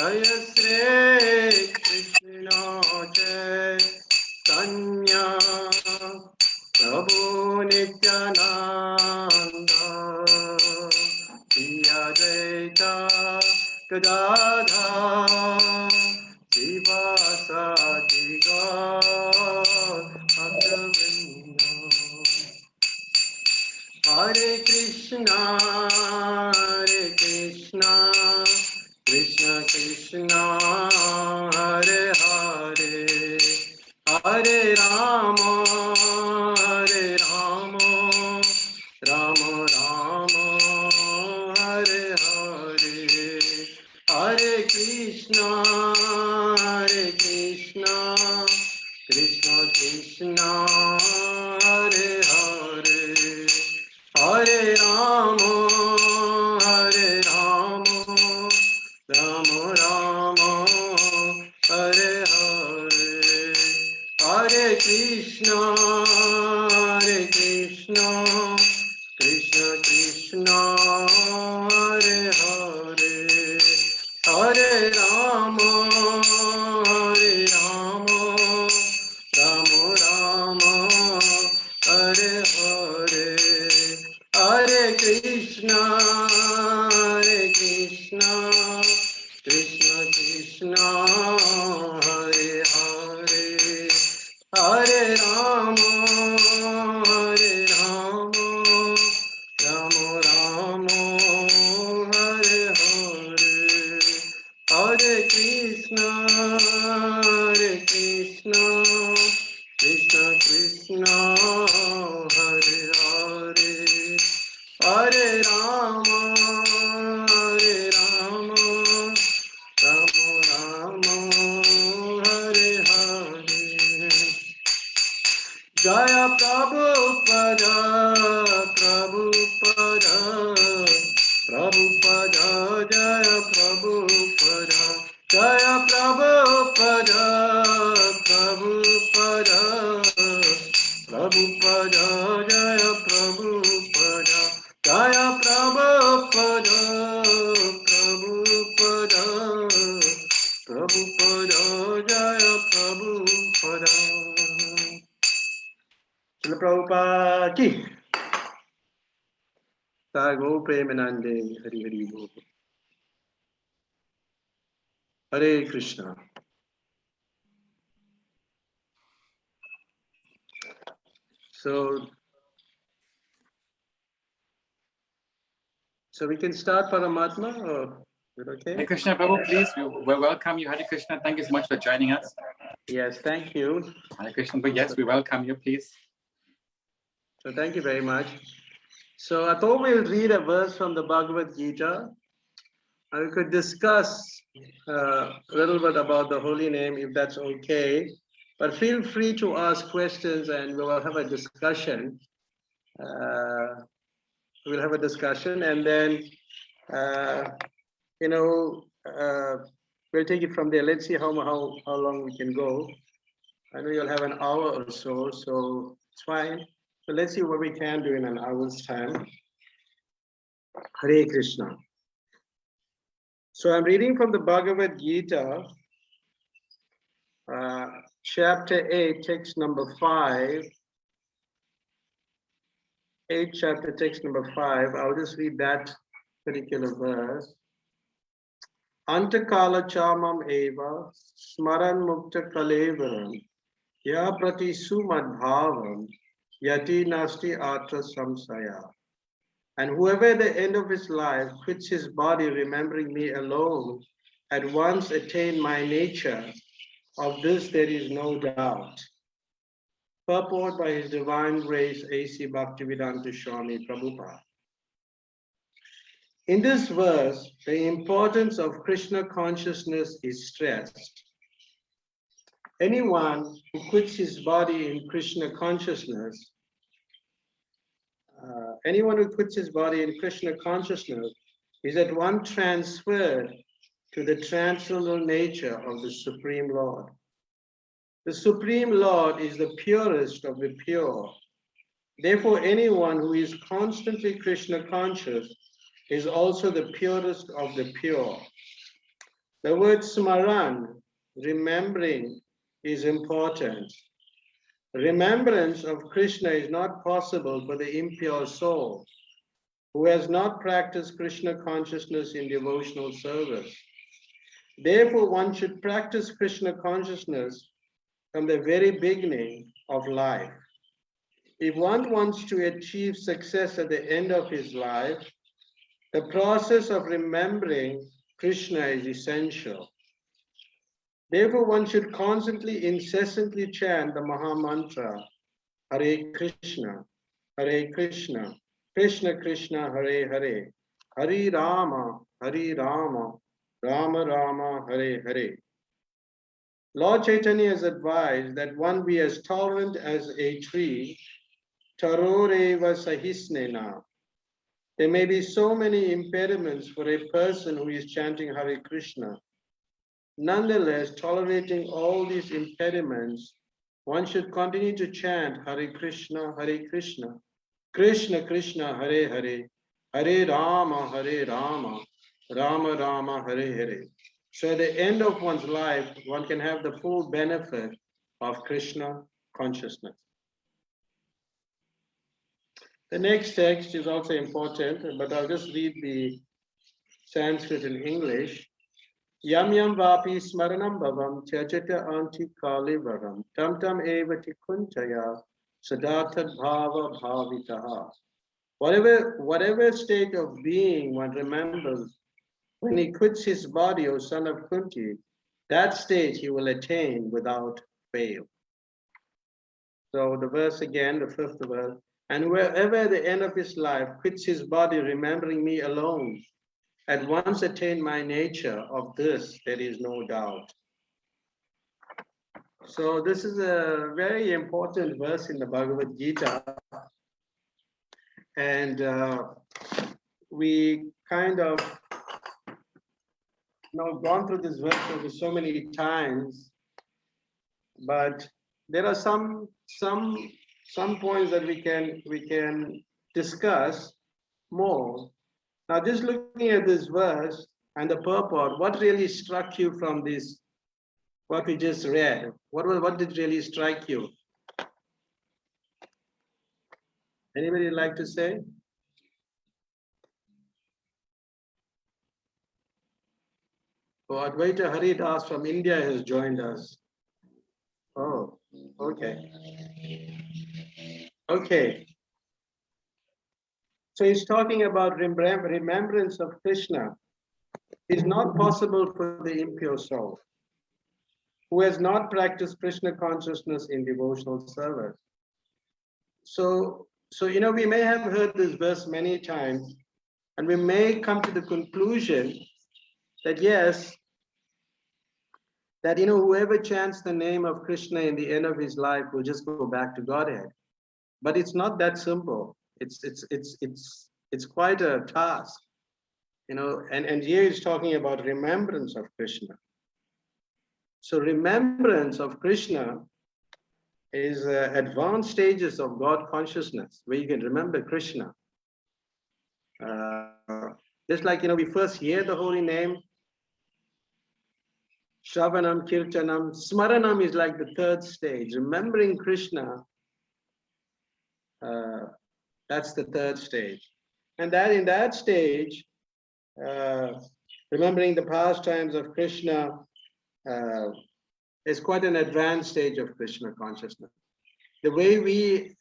Jaya Shri Krishna Chaitanya Prabhu Nityananda Shri Advaita Gadadha Sivasadi Bhaktavinda Hare Krishna Krishna Krishna Hare Hare Hare Rama Rama Rama Hare Hare Hare Krishna Krishna Krishna Hare Hare Hare Rama Rama Rama Hare Hare Hare Krishna Krishna Krishna Hare Hare Hare Rama Rama Rama Hare Hare Hare Krishna Krishna Krishna Hare Hare Hare Rama Rama Rama Hare Hare Hare Krishna Krishna Krishna Hare Hare Hare Rama Rama Rama Hare Hare Jaya Prabhupada Jaya Prabhupada Jaya Prabhupada Jaya Prabhupada Jaya Prabhupada Jaya Prabhupada Srila Prabhupada ki Sargo Premanande Hari Hari Bol Hare Krishna. So we can start Paramatma, or is it okay? Hare Krishna, Prabhu, please. We welcome you. Hare Krishna. Thank you so much for joining us. Yes, thank you. Hare Krishna, but yes, we welcome you, please. So thank you very much. So I thought we'll read a verse from the Bhagavad Gita. And we could discuss a little bit about the holy name, if that's okay. But feel free to ask questions and we will have a discussion. We'll have a discussion and then, we'll take it from there. Let's see how long we can go. I know you'll have an hour or so it's fine. So let's see what we can do in an hour's time. Hare Krishna. So I'm reading from the Bhagavad Gita, chapter 8, text number 5. 8 chapter, text number 5. I'll just read that particular verse. Antakala chamam eva smaran mukta kalevaram ya prati sumadbhavam yati nasti atra samsaya. And whoever at the end of his life quits his body remembering me alone, at once attain my nature. Of this there is no doubt. Purport by His Divine Grace A.C. Bhaktivedanta Swami Prabhupada. In this verse, the importance of Krishna consciousness is stressed. Anyone who quits his body in Krishna consciousness, is at once transferred to the transcendental nature of the Supreme Lord. The Supreme Lord is the purest of the pure. Therefore, anyone who is constantly Krishna conscious is also the purest of the pure. The word smaran, remembering, is important. Remembrance of Krishna is not possible for the impure soul who has not practiced Krishna consciousness in devotional service. Therefore, one should practice Krishna consciousness from the very beginning of life. If one wants to achieve success at the end of his life, the process of remembering Krishna is essential. Therefore, one should constantly, incessantly chant the Maha Mantra, Hare Krishna, Krishna Krishna, Hare Hare, Hare Rama, Rama Rama, Hare Hare. Lord Chaitanya has advised that one be as tolerant as a tree, taroreva sahisnena. There may be so many impediments for a person who is chanting Hare Krishna. Nonetheless, tolerating all these impediments, one should continue to chant Hare Krishna, Krishna Krishna, Hare Hare, Hare Rama, Rama Rama, Hare Hare. So at the end of one's life, one can have the full benefit of Krishna consciousness. The next text is also important, but I'll just read the Sanskrit in English. Yam yam vapi smaranam bhavam tyajata anti kalivaram tam tam evati kuntaya sadatad bhava bhavitaha. Whatever state of being one remembers when he quits his body, O son of Kunti, that state he will attain without fail. So the verse again, the fifth verse, and whoever at the end of his life quits his body, remembering me alone, at once attain my nature. Of this there is no doubt. So this is a very important verse in the Bhagavad Gita. And we kind of gone through this verse over so many times, but there are some points that we can discuss more. Now, just looking at this verse and the purport, what really struck you from this, what we just read? What did really strike you? Anybody like to say? Oh, Advaita Haridas from India has joined us. Oh, okay. Okay. So he's talking about remembrance of Krishna is not possible for the impure soul who has not practiced Krishna consciousness in devotional service. So we may have heard this verse many times, and we may come to the conclusion that yes, that whoever chants the name of Krishna in the end of his life will just go back to Godhead. But it's not that simple. It's quite a task, and here he's talking about remembrance of Krishna. So remembrance of Krishna is advanced stages of God consciousness, where you can remember Krishna. Just like, we first hear the holy name, Shravanam, Kirtanam, Smaranam is like the third stage. Remembering Krishna, that's the third stage. And that in that stage, remembering the pastimes of Krishna is quite an advanced stage of Krishna consciousness. The way we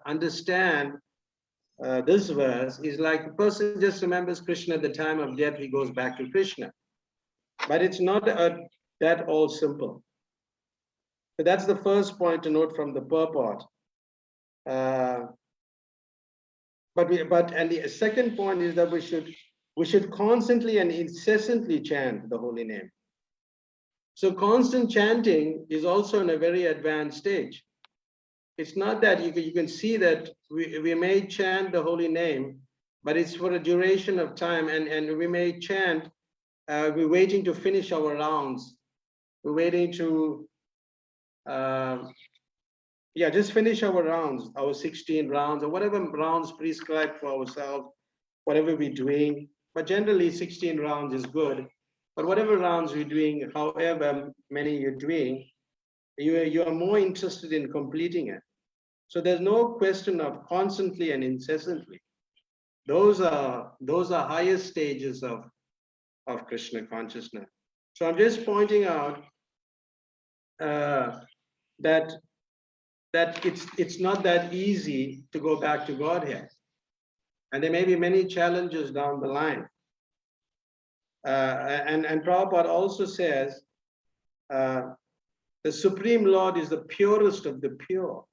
understand this verse is like a person just remembers Krishna at the time of death, he goes back to Krishna. But it's not that all simple. So that's the first point to note from the purport. But the second point is that we should constantly and incessantly chant the holy name. So constant chanting is also in a very advanced stage. It's not that you can see that we may chant the holy name, but it's for a duration of time, and we may chant, we're waiting to finish our rounds. We're waiting to just finish our rounds, our 16 rounds, or whatever rounds prescribed for ourselves, whatever we're doing. But generally 16 rounds is good. but whatever rounds you're doing, however many you're doing, you are more interested in completing it. So there's no question of constantly and incessantly. Those are highest stages of Krishna consciousness. So I'm just pointing out that it's not that easy to go back to Godhead, and there may be many challenges down the line. And Prabhupada also says the Supreme Lord is the purest of the pure.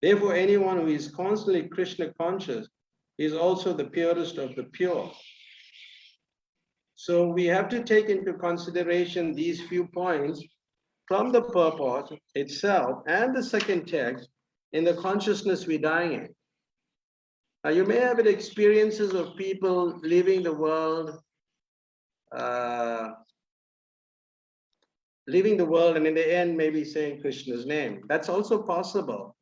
Therefore, anyone who is constantly Krishna conscious is also the purest of the pure. So we have to take into consideration these few points from the purport itself and the second text in the consciousness we're dying in. Now, you may have experiences of people leaving the world, and in the end maybe saying Krishna's name. That's also possible.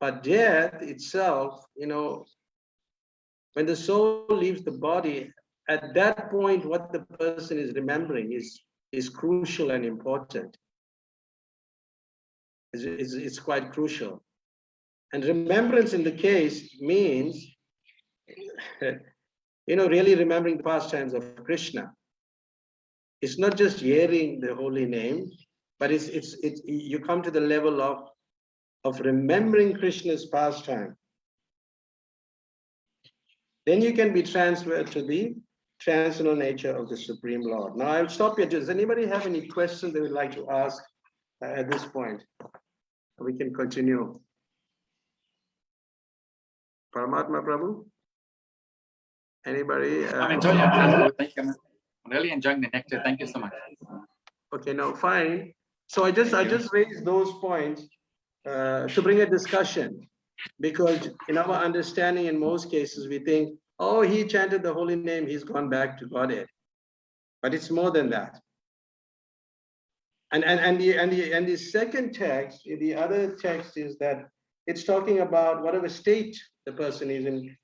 But death itself, when the soul leaves the body, at that point, what the person is remembering is crucial and important. It's quite crucial. And remembrance in the case means, really remembering the pastimes of Krishna. It's not just hearing the holy name, but it's you come to the level of remembering Krishna's pastime. Then you can be transferred to the transcendental nature of the Supreme Lord. Now I'll stop here. Does anybody have any questions they would like to ask at this point? We can continue. Paramatma Prabhu? Anybody? I'm enjoying it. Thank you. I'm really enjoying the nectar. Thank you so much. Okay, now fine. So I just raised those points to bring a discussion, because in our understanding, in most cases, we think, oh, he chanted the holy name, he's gone back to Godhead. But it's more than that. And the second text, the other text is that it's talking about whatever state the person is in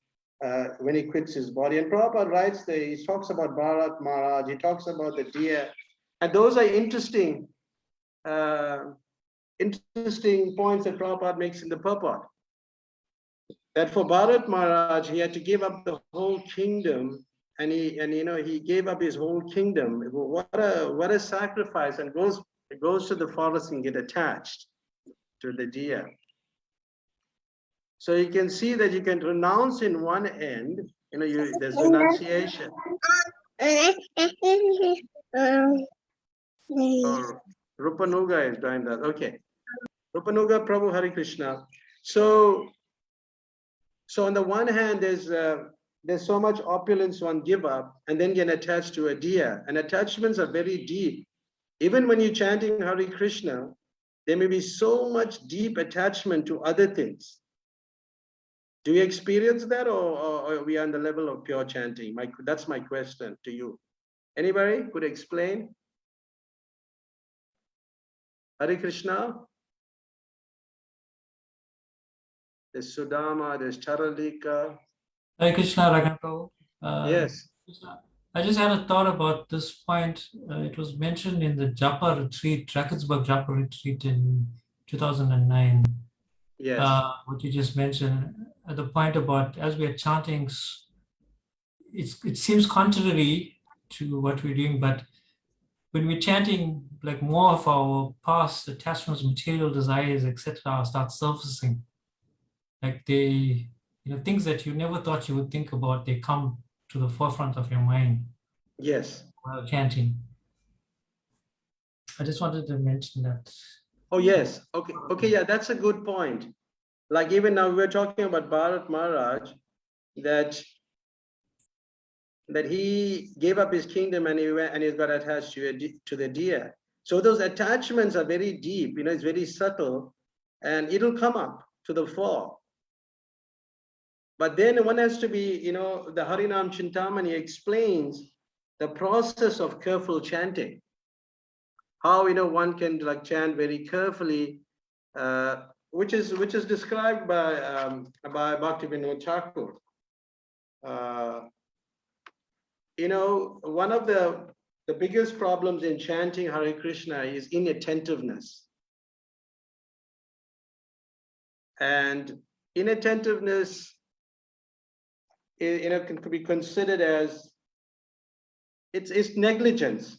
when he quits his body. And Prabhupada writes there, he talks about Bharat Maharaj, he talks about the deer. And those are interesting points that Prabhupada makes in the purport. That for Bharat Maharaj, he had to give up the whole kingdom, and he gave up his whole kingdom. What a sacrifice! And goes to the forest and get attached to the deer. So you can see that you can renounce in one end. There's renunciation. Or Rupanuga is doing that. Okay. Rupanuga Prabhu Hare Krishna. So on the one hand, there's so much opulence one give up and then get attached to a deer. And attachments are very deep. Even when you're chanting Hare Krishna, there may be so much deep attachment to other things. Do you experience that, or are we on the level of pure chanting? That's my question to you. Anybody could explain? Hare Krishna. There's Sudama, there's Charalika. Hare Krishna, Raghunath. Yes. I just had a thought about this point. It was mentioned in the Japa retreat, Drakensberg Japa retreat in 2009. Yes. What you just mentioned, the point about as we are chanting, it seems contrary to what we're doing, but when we're chanting, like more of our past attachments, material desires, etc., start surfacing. Like things that you never thought you would think about, they come to the forefront of your mind. Yes. While chanting. I just wanted to mention that. Oh, yes. Okay. Yeah, that's a good point. Like even now we're talking about Bharat Maharaj, that he gave up his kingdom and he's got attached to the deer. So those attachments are very deep, it's very subtle, and it'll come up to the fore. But then one has to be, the Harinam Chintamani explains the process of careful chanting. How one can chant very carefully, which is described by Bhaktivinoda Thakur. One of the the biggest problems in chanting Hare Krishna is inattentiveness. And inattentiveness, can be considered as it's negligence.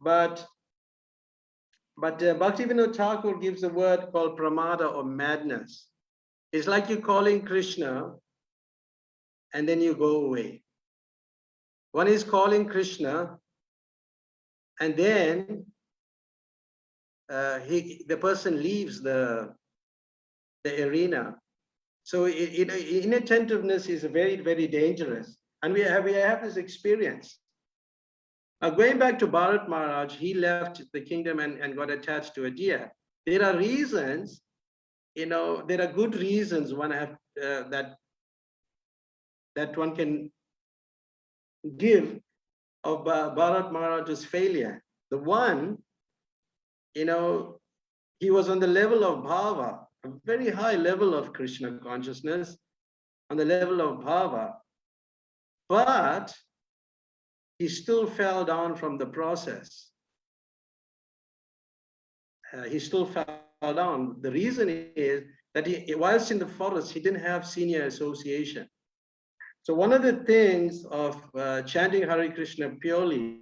But Bhaktivinoda Thakur gives a word called pramada or madness. It's like you're calling Krishna and then you go away. One is calling Krishna and then the person leaves the arena. So inattentiveness is very, very dangerous. And we have this experience. Now, going back to Bharat Maharaj, he left the kingdom and got attached to a deer. There are reasons, there are good reasons one have that one can give of Bharat Maharaj's failure. The one, he was on the level of bhava, a very high level of Krishna consciousness, on the level of bhava, but he still fell down from the process. He still fell down. The reason is that whilst in the forest, he didn't have senior association. So one of the things of chanting Hare Krishna purely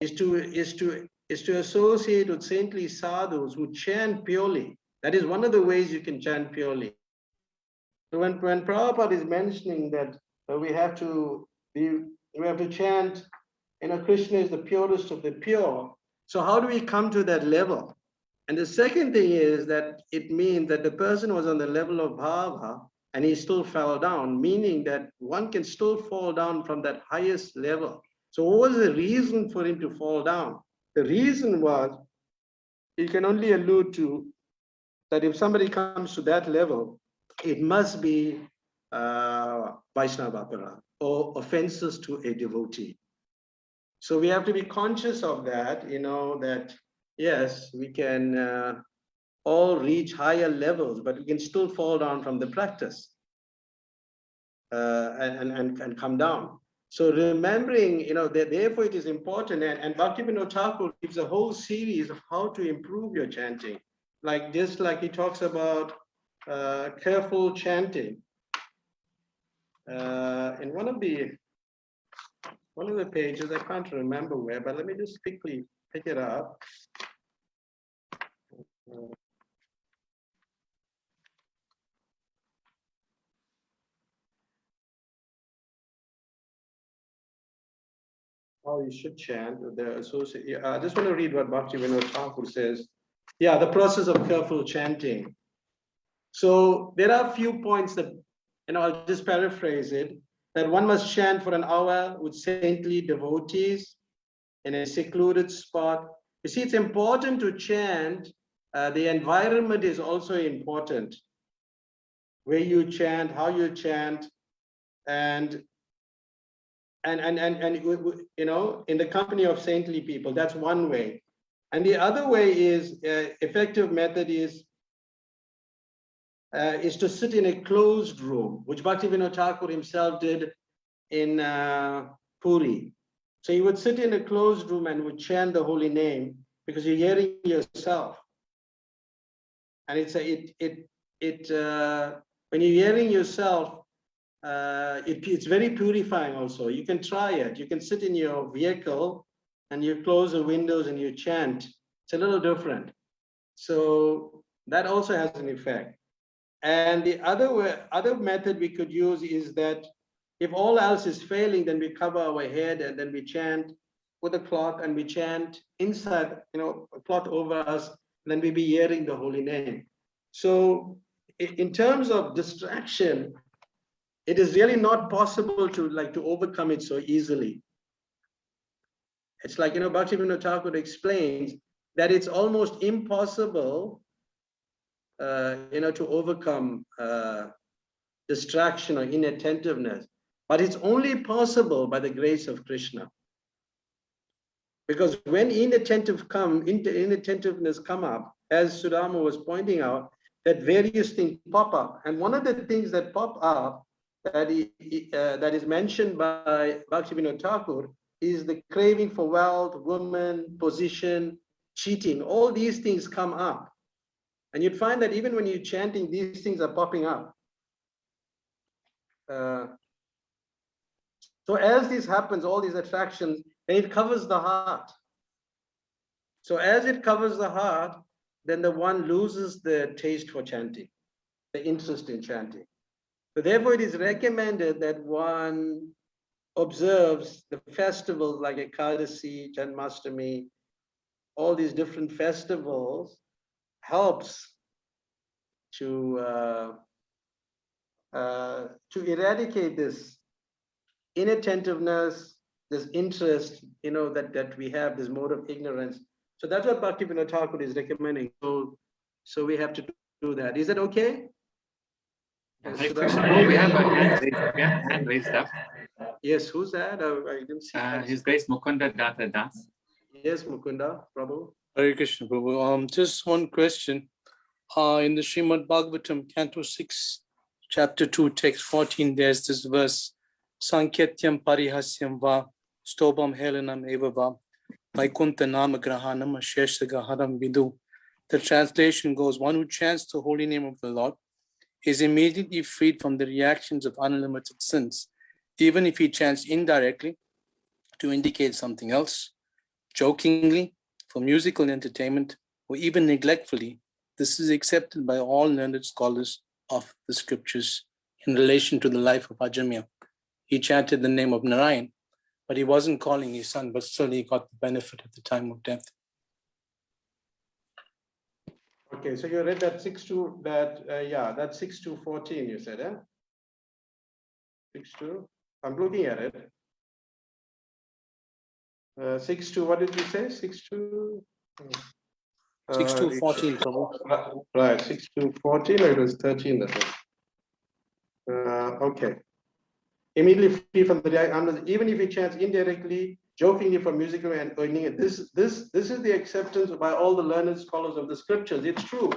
is to associate with saintly sadhus who chant purely. That is one of the ways you can chant purely. So when Prabhupada is mentioning that we have to chant, Krishna is the purest of the pure. So how do we come to that level? And the second thing is that it means that the person was on the level of bhava and he still fell down, meaning that one can still fall down from that highest level. So what was the reason for him to fall down? The reason was, you can only allude to that if somebody comes to that level, it must be Vaishnava Aparad or offenses to a devotee. So we have to be conscious of that, that yes, we can all reach higher levels, but we can still fall down from the practice and come down. So remembering, that therefore it is important, and Bhaktivinoda Thakur gives a whole series of how to improve your chanting. Just like he talks about careful chanting. In one of the pages, I can't remember where, but let me just quickly pick it up. How you should chant the associate. I just want to read what Bhaktivinoda Thakur says. Yeah, the process of careful chanting. So there are a few points that, I'll just paraphrase it, that one must chant for an hour with saintly devotees in a secluded spot. You see, it's important to chant. The environment is also important. Where you chant, how you chant, and in the company of saintly people. That's one way. And the other way is, effective method is to sit in a closed room, which Bhaktivinoda Thakur himself did in Puri. So he would sit in a closed room and would chant the holy name because you're hearing yourself. And when you're hearing yourself, it's very purifying also. You can try it. You can sit in your vehicle and you close the windows and you chant. It's a little different. So that also has an effect. And the other method we could use is that if all else is failing, then we cover our head and then we chant with a cloth and we chant inside, a cloth over us, and then we be hearing the holy name. So in terms of distraction, it is really not possible to overcome it so easily. It's like, Bhaktivinoda Thakur explains that it's almost impossible, to overcome distraction or inattentiveness. But it's only possible by the grace of Krishna. Because when inattentiveness come up, as Sudama was pointing out, that various things pop up. And one of the things that pop up that is mentioned by Bhaktivinoda Thakur is the craving for wealth, women, position, cheating. All these things come up. And you'd find that even when you're chanting, these things are popping up. So as this happens, all these attractions, and it covers the heart. So as it covers the heart, then the one loses the taste for chanting, the interest in chanting. So therefore, it is recommended that one observes the festivals like Ekadasi, Janmashtami, all these different festivals helps to eradicate this inattentiveness, this interest, that we have, this mode of ignorance. So that's what Bhaktivinoda Thakur is recommending. So we have to do that. Is that okay? Hare Krishna. We have a hand raised up. Yes, who's that? I didn't see. His Grace Mukunda Data Das. Yes, Mukunda, Prabhu. Hare Krishna, Prabhu. Just one question. In the Srimad Bhagavatam, Canto 6, Chapter 2, Text 14, there's this verse, Sanketyam Parihasyam Va, Stobam Helanam Eva Va, Vaikunta Nama Grahanam Asheshagaharam Vidu. The translation goes, one who chants the holy name of the Lord is immediately freed from the reactions of unlimited sins, even if he chants indirectly to indicate something else, jokingly, for musical entertainment, or even neglectfully. This is accepted by all learned scholars of the scriptures in relation to the life of Ajamil. He chanted the name of Narayan, but he wasn't calling his son, but still he got the benefit at the time of death. Okay, so you read that 6 to that, that's 6 to 14, you said, eh? 6 to, I'm looking at it. 6 to, what did you say? 6 to? 6 to 14, Prabhu. Right, 6 to 14, or it was 13 that was. Okay. Immediately free from the, even if he chants indirectly, jokingly for musical and earning it. This is the acceptance by all the learned scholars of the scriptures. It's true.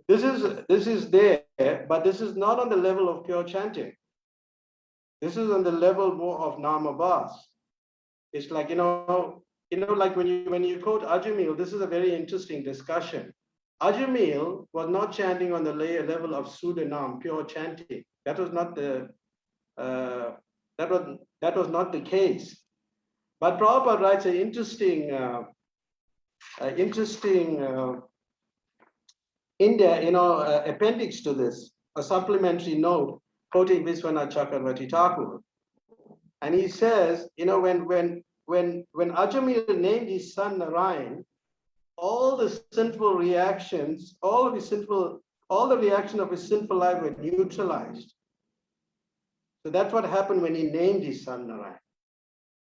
This is there, but this is not on the level of pure chanting. This is on the level more of Namabhas. It's like, like when you quote Ajamil, this is a very interesting discussion. Ajamil was not chanting on the level of Sudanam, pure chanting. That was not the that was not the case. But Prabhupada writes an interesting appendix to this, a supplementary note, quoting Vishwanath Chakravarti Thakur. And he says, when Ajamil named his son Narayan, all the sinful reactions, all the reaction of his sinful life were neutralized. So that's what happened when he named his son Narayan.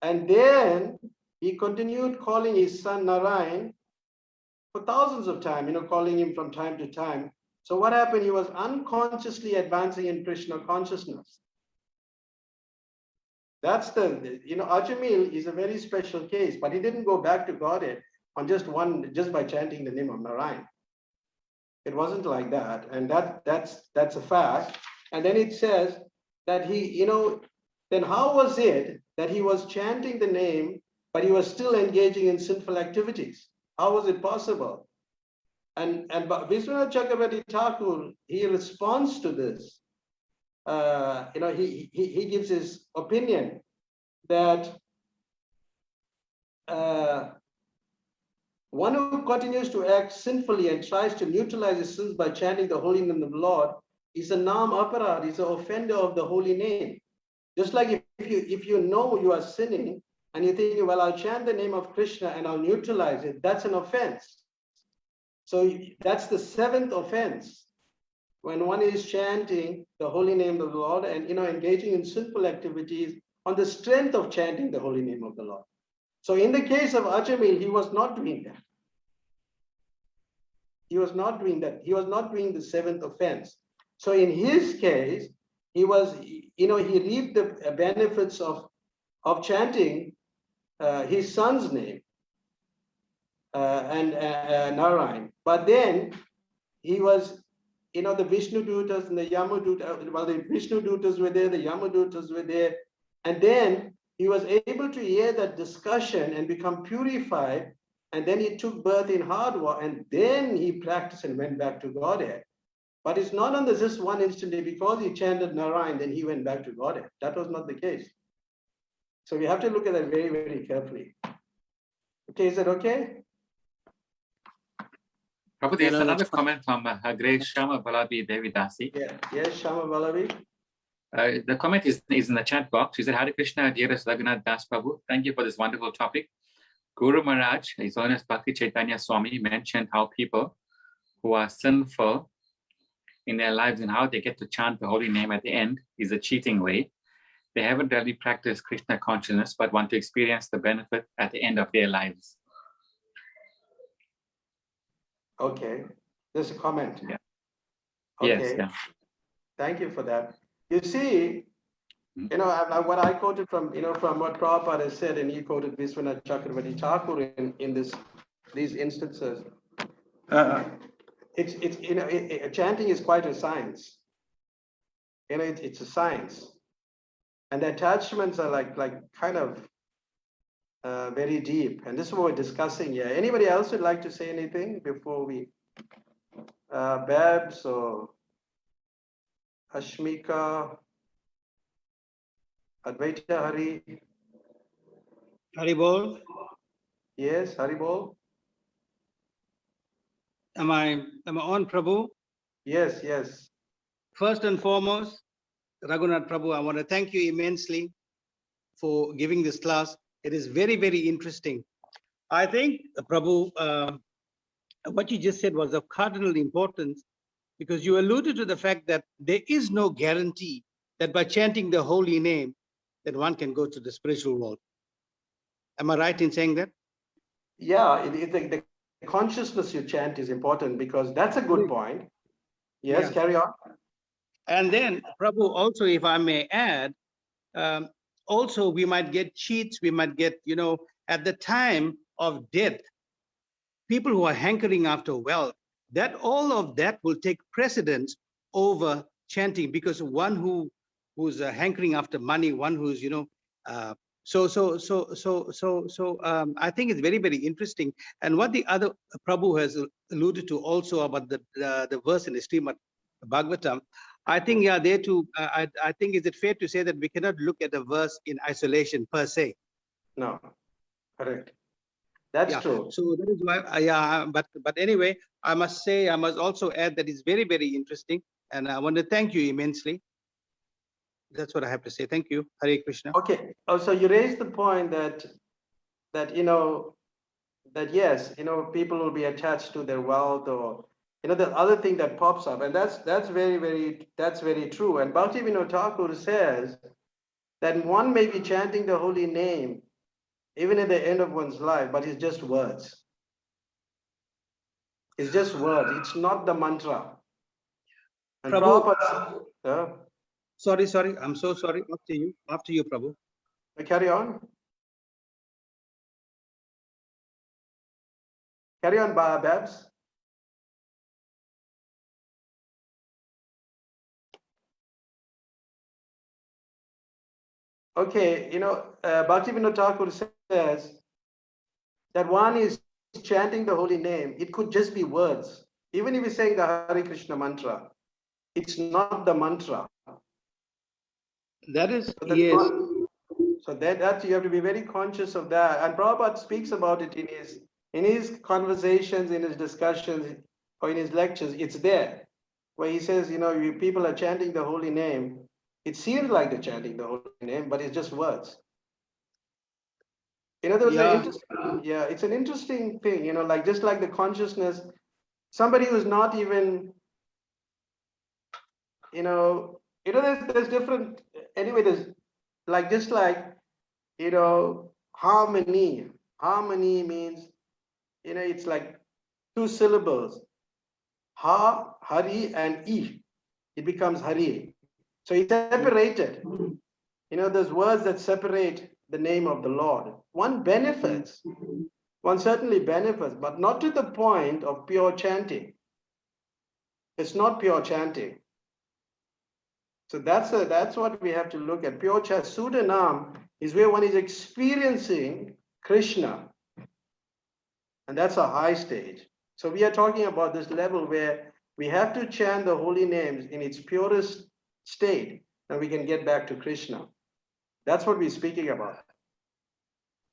And then he continued calling his son Narayan for thousands of times, calling him from time to time. So what happened? He was unconsciously advancing in Krishna consciousness. That's Ajamil is a very special case, but he didn't go back to Godhead on just by chanting the name of Narayan. It wasn't like that, and that's a fact. And then it says that he, then how was it that he was chanting the name, but he was still engaging in sinful activities? How was it possible? And Vishwanath Chakravarti Thakur, he responds to this. He gives his opinion that one who continues to act sinfully and tries to neutralize his sins by chanting the holy name of the Lord is a nam aparad, is an offender of the holy name. Just like if you know you are sinning and you think, well, I'll chant the name of Krishna and I'll neutralize it, that's an offense. So that's the 7th offense. When one is chanting the holy name of the Lord and engaging in sinful activities on the strength of chanting the holy name of the Lord. So in the case of Ajamil, he was not doing that. He was not doing that. He was not doing the 7th offense. So in his case, he was, he reaped the benefits of chanting his son's name and Narayan. But then he was, the Vishnu Dutas and the Yama Dutas, well, the Vishnu Dutas were there, the Yama Dutas were there. And then he was able to hear that discussion and become purified, and then he took birth in Hardwar, and then he practiced and went back to Godhead. But it's not on this one instantly because he chanted Narayan, then he went back to Godhead. That was not the case. So we have to look at that very, very carefully. Okay, is that okay? Prabhu, there's another comment from her Grace Shama Balabi Devidasi. Yeah, yes, Shama Balavi. The comment is in the chat box. She said, Hare Krishna, dearest Raghunath Das Prabhu, thank you for this wonderful topic. Guru Maharaj, His Holiness Bhakti Chaitanya Swami, mentioned how people who are sinful in their lives and how they get to chant the holy name at the end is a cheating way. They haven't really practiced Krishna consciousness, but want to experience the benefit at the end of their lives. Okay, there's a comment. Yeah. Okay. Yes, yeah. Thank you for that. You see, what I quoted from, from what Prabhupada has said, and he quoted Vishwanath Chakravarti Thakur in these instances. Chanting is quite a science. It's a science, and the attachments are like kind of very deep. And this is what we're discussing here. Anybody else would like to say anything before we, Babs or Ashmika, Advaita Hari? Haribol, Yes, Haribol? am I on, Prabhu? Yes, yes. First and foremost, Raghunath Prabhu, I want to thank you immensely for giving this class. It is very, very interesting. I think, Prabhu, what you just said was of cardinal importance, because you alluded to the fact that there is no guarantee that by chanting the holy name, that one can go to the spiritual world. Am I right in saying that? Yeah, the consciousness you chant is important, because that's a good point. Yes, Yeah. carry on. And then, Prabhu, also, if I may add, also we might get cheats, we might get, at the time of death, people who are hankering after wealth, that all of that will take precedence over chanting, because one who's hankering after money, one who's, I think it's very, very interesting. And what the other Prabhu has alluded to also about the verse in the Srimad Bhagavatam, I think, yeah, there too, I think, is it fair to say that we cannot look at a verse in isolation per se? No, correct. That's true. So that is why, but anyway, I must also add that it's very, very interesting. And I want to thank you immensely. That's what I have to say. Thank you. Hare Krishna. Okay. So you raised the point that yes, people will be attached to their wealth, or the other thing that pops up, and that's very true. And Bhaktivinoda Thakur says that one may be chanting the holy name even at the end of one's life, but it's just words. It's just words. It's not the mantra. And Prabhu, Prabhupada, sorry. I'm so sorry. After you, Prabhu. Carry on. Carry on, Babs. Okay, Bhaktivinoda Thakur says that one is chanting the holy name. It could just be words. Even if he's saying the Hare Krishna mantra, it's not the mantra. That is, So yes. So that you have to be very conscious of that. And Prabhupada speaks about it in his conversations, in his discussions, or in his lectures. It's there, where he says, people are chanting the holy name. It seems like they're chanting the holy name, but it's just words. It's an interesting thing, just like the consciousness, somebody who's not even, there's different, anyway, there's harmony. Harmony means, it's like two syllables, ha, hari, and I. It becomes hari. So it's separated. There's words that separate the name of the Lord. One certainly benefits, but not to the point of pure chanting. It's not pure chanting. So that's what we have to look at. Pure chant, Sudanam is where one is experiencing Krishna. And that's a high stage. So we are talking about this level where we have to chant the holy names in its purest state, and we can get back to Krishna. That's what we're speaking about.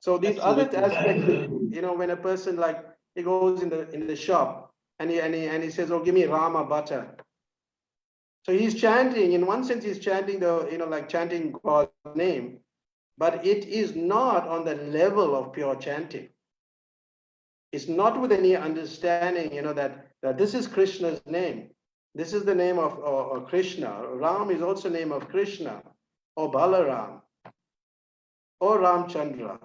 So these other aspects, when a person like he goes in the shop and he says, "Oh, give me Rama Batta." So he's chanting. In one sense, he's chanting like chanting God's name, but it is not on the level of pure chanting. It's not with any understanding, that this is Krishna's name. This is the name of Krishna. Ram is also the name of Krishna, or Balaram, or Ramchandra.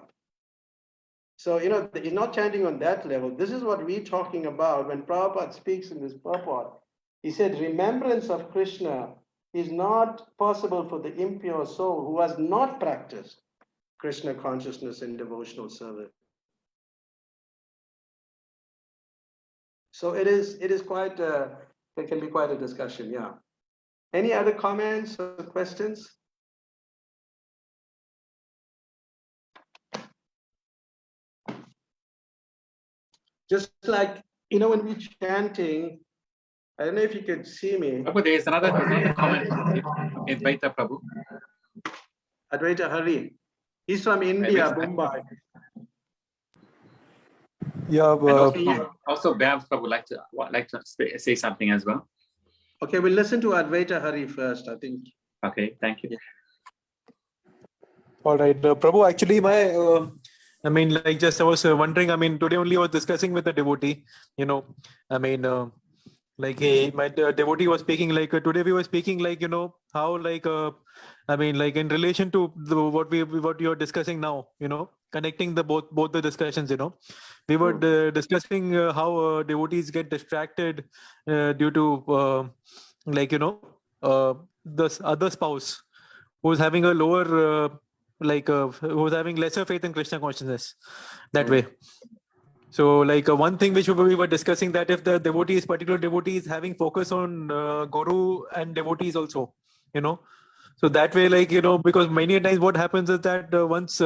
So, he's not chanting on that level. This is what we're talking about when Prabhupada speaks in this purport. He said, remembrance of Krishna is not possible for the impure soul who has not practiced Krishna consciousness and devotional service. So it is quite, it can be quite a discussion, yeah. Any other comments or questions? Just like, when we're chanting, I don't know if you could see me. Prabhu, there's another comment in Batta, Prabhu. Advaita Hari. He's from India, Mumbai. Yeah, And also Babs Prabhu like to say something as well. Okay, we'll listen to Advaita Hari first, I think. Okay, thank you. all right. Prabhu, actually, I was wondering, today only I was discussing with a devotee, my devotee was speaking today we were speaking how in relation to what you're discussing now, connecting the both the discussions, we were discussing how devotees get distracted due to the other spouse who's having a lower who's having lesser faith in Krishna consciousness that way. So one thing which we were discussing, that if the particular devotee is having focus on guru and devotees also, so that way, because many times what happens is that once,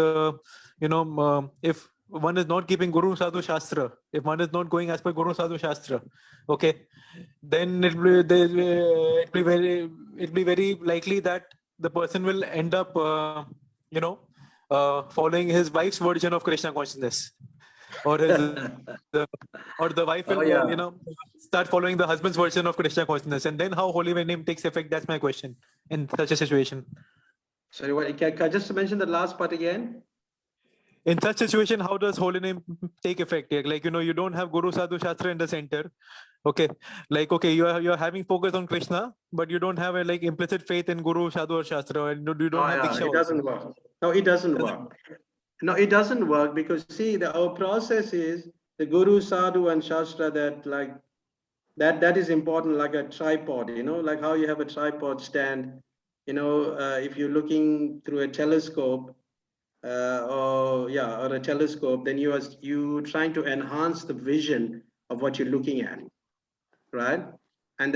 if one is not keeping Guru Sadhu Shastra, if one is not going as per Guru Sadhu Shastra, okay, then it'll be very likely that the person will end up, following his wife's version of Krishna consciousness, or his or the wife will start following the husband's version of Krishna consciousness, and then how holy name takes effect. That's my question in such a situation. Sorry, what? Can I just mention the last part again? In such situation, how does holy name take effect? You don't have Guru Sadhu Shastra in the center. Okay, you're having focus on Krishna, but you don't have a implicit faith in Guru Sadhu or Shastra, and you don't have Diksha. It doesn't work. No, it doesn't work. No, it doesn't work because see, our process is the Guru, Sadhu, and Shastra. That is important, like a tripod. Like how you have a tripod stand. If you're looking through a telescope, or a telescope, then you trying to enhance the vision of what you're looking at, right? And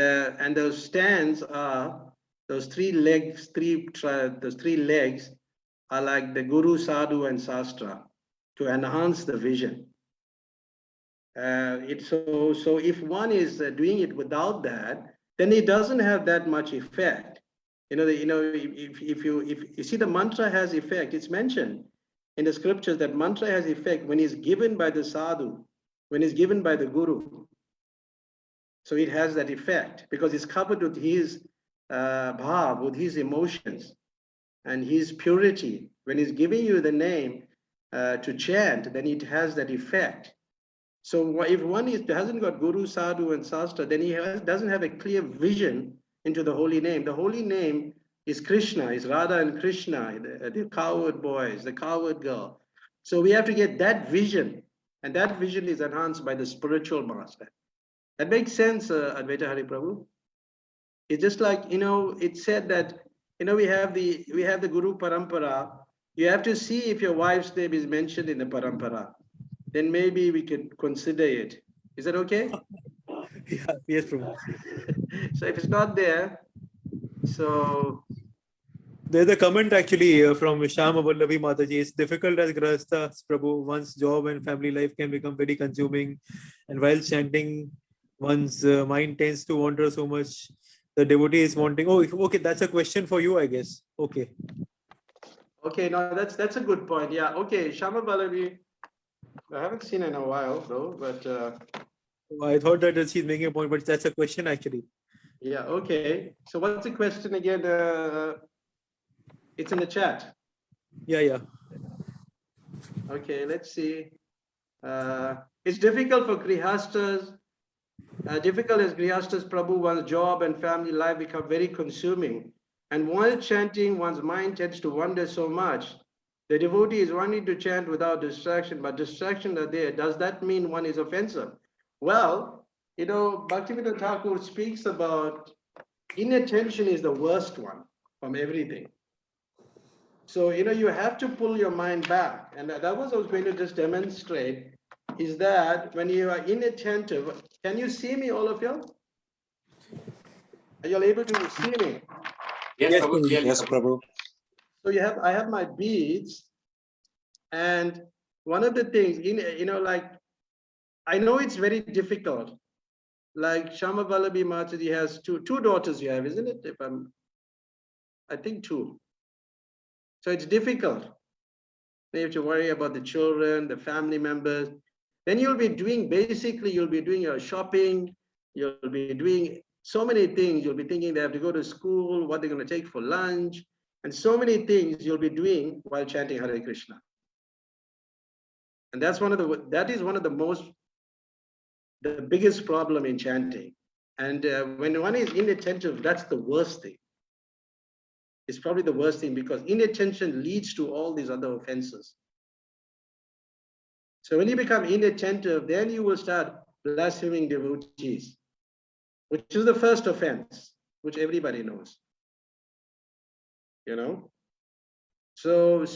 those stands are those three legs. Those three legs are like the Guru, Sadhu, and Shastra to enhance the vision. So if one is doing it without that, then it doesn't have that much effect. If you see, the mantra has effect. It's mentioned in the scriptures that mantra has effect when it's given by the sadhu, when it's given by the guru. So it has that effect because it's covered with his bhav, with his emotions and his purity. When he's giving you the name to chant, then it has that effect. So if one hasn't got Guru, Sadhu, and Shastra, then he doesn't have a clear vision into the holy name. The holy name is Krishna, is Radha and Krishna, the cowherd boys, the cowherd girl. So we have to get that vision, and that vision is enhanced by the spiritual master. That makes sense, Advaita Hari Prabhu. It's just like, it said that, we have the Guru Parampara. You have to see if your wife's name is mentioned in the Parampara. Then maybe we could consider it. Is that okay? Yeah, yes, Prabhu. So if it's not there, so There's a comment actually from Shama Vallavi Mataji. It's difficult as Grahasthas, Prabhu. One's job and family life can become very consuming. And while chanting, one's mind tends to wander so much. The devotee is wanting. Oh, okay. That's a question for you, I guess. Okay. Okay, no, that's a good point. Yeah. Okay, Shama Balavi. I haven't seen in a while though, but I thought that she's making a point, but that's a question actually. yeah. Okay. So what's the question again? It's in the chat. Yeah. Okay, let's see. It's difficult for grihastas. Difficult as grihastas, Prabhu, one's job and family life become very consuming. And while chanting, one's mind tends to wander so much. The devotee is wanting to chant without distraction, but distractions are there. Does that mean one is offensive? Well, Bhaktivinoda Thakur speaks about inattention is the worst one from everything. So, you have to pull your mind back. And that was I was going to just demonstrate, is that when you are inattentive, can you see me, all of you? Are you all able to see me? Yes, Prabhu. Prabhu. Clearly, Yes, Prabhu. So I have my beads, and one of the things, like, I know it's very difficult. Like Shama Vallabhi Mataji has two daughters you have, isn't it? I think two. So it's difficult. You have to worry about the children, the family members. Then you'll be doing your shopping, you'll be doing so many things. You'll be thinking they have to go to school, what they're going to take for lunch, and so many things you'll be doing while chanting Hare Krishna. And that is one of the biggest problem in chanting. And when one is inattentive, that's the worst thing. It's probably the worst thing, because inattention leads to all these other offenses. So when you become inattentive, then you will start blaspheming devotees, which is the first offense, which everybody knows. So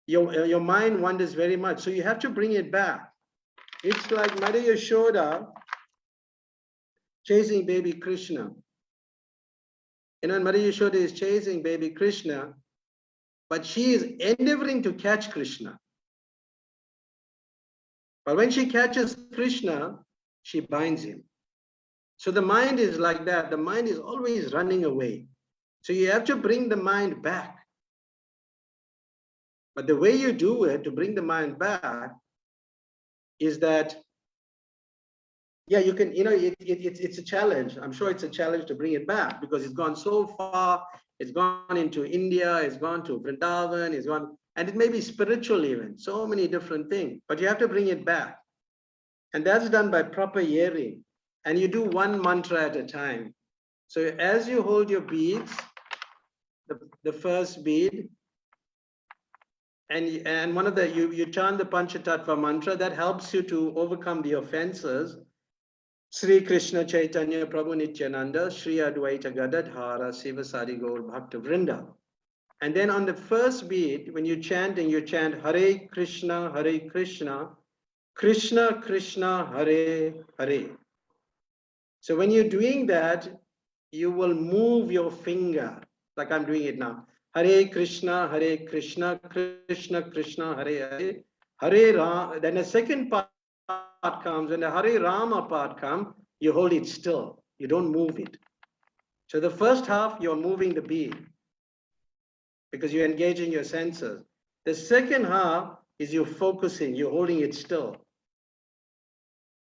your mind wanders very much. So you have to bring it back. It's like Mother Yashoda chasing baby Krishna. Mother Yashoda is chasing baby Krishna, but she is endeavoring to catch Krishna. But when she catches Krishna, she binds him. So the mind is like that. The mind is always running away. So you have to bring the mind back. But the way you do it to bring the mind back is that, you can, it's a challenge. I'm sure it's a challenge to bring it back, because it's gone so far. It's gone into India, it's gone to Vrindavan, and it may be spiritual even, so many different things, but you have to bring it back. And that's done by proper hearing. And you do one mantra at a time. So as you hold your beads, the first bead, and one of you chant the Panchatattva mantra that helps you to overcome the offenses. Sri Krishna Chaitanya Prabhu Nityananda, Sri Advaita Gadadhara, Sivasari Gaur Bhakta Vrinda. And then on the first beat, when you chant Hare Krishna, Krishna Krishna, Hare Hare. So when you're doing that, you will move your finger, like I'm doing it now. Hare Krishna, Krishna Krishna, Hare Hare, Hare Rama. Then the second part comes, when the Hare Rama part comes, you hold it still. You don't move it. So the first half, you're moving the bead because you're engaging your senses. The second half is you're focusing, you're holding it still.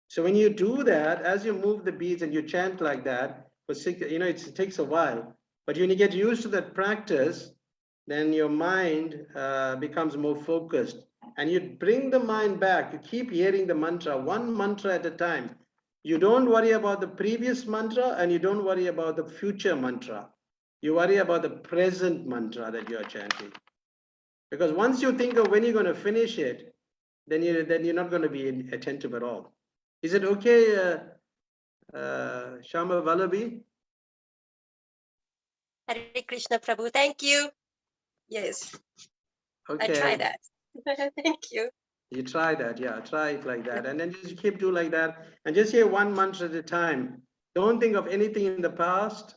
So when you do that, as you move the beads and you chant like that, it takes a while. But when you get used to that practice, then your mind becomes more focused. And you bring the mind back. You keep hearing the mantra, one mantra at a time. You don't worry about the previous mantra, and you don't worry about the future mantra. You worry about the present mantra that you are chanting. Because once you think of when you're going to finish it, then you're not going to be attentive at all. Is it okay, Shama Vallabhi? Hare Krishna Prabhu, thank you. Yes, Okay. I try that. Thank you. You try that, yeah, try it like that. And then just keep doing like that. And just say one mantra at a time. Don't think of anything in the past.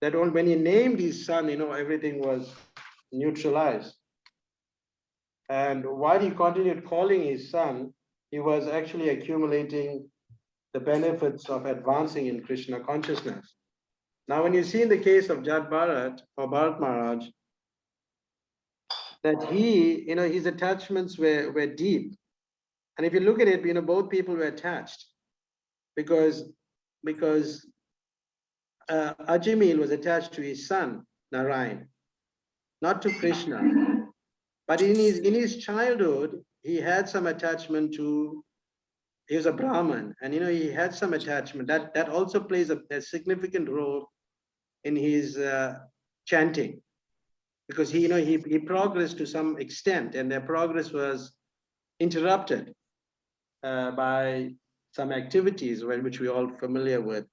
that when he named his son, everything was neutralized. And while he continued calling his son, he was actually accumulating the benefits of advancing in Krishna consciousness. Now, when you see in the case of Jat Bharat or Bharat Maharaj, that his attachments were deep. And if you look at it, both people were attached because Ajamil was attached to his son, Narayan, not to Krishna. But in his childhood, he had some attachment to, he was a Brahmin, and he had some attachment. That also plays a significant role in his chanting, because he progressed to some extent, and their progress was interrupted by some activities which we're all familiar with.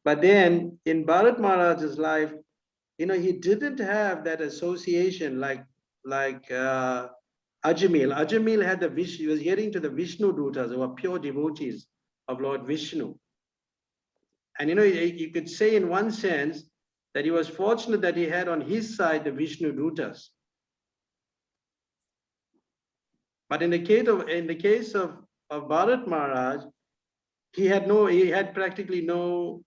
But then in Bharat Maharaj's life, he didn't have that association like Ajamil. Ajamil had he was hearing to the Vishnu Dutas, who were pure devotees of Lord Vishnu. And you could say in one sense that he was fortunate that he had on his side the Vishnu Dutas. But in the case of Bharat Maharaj, he had practically no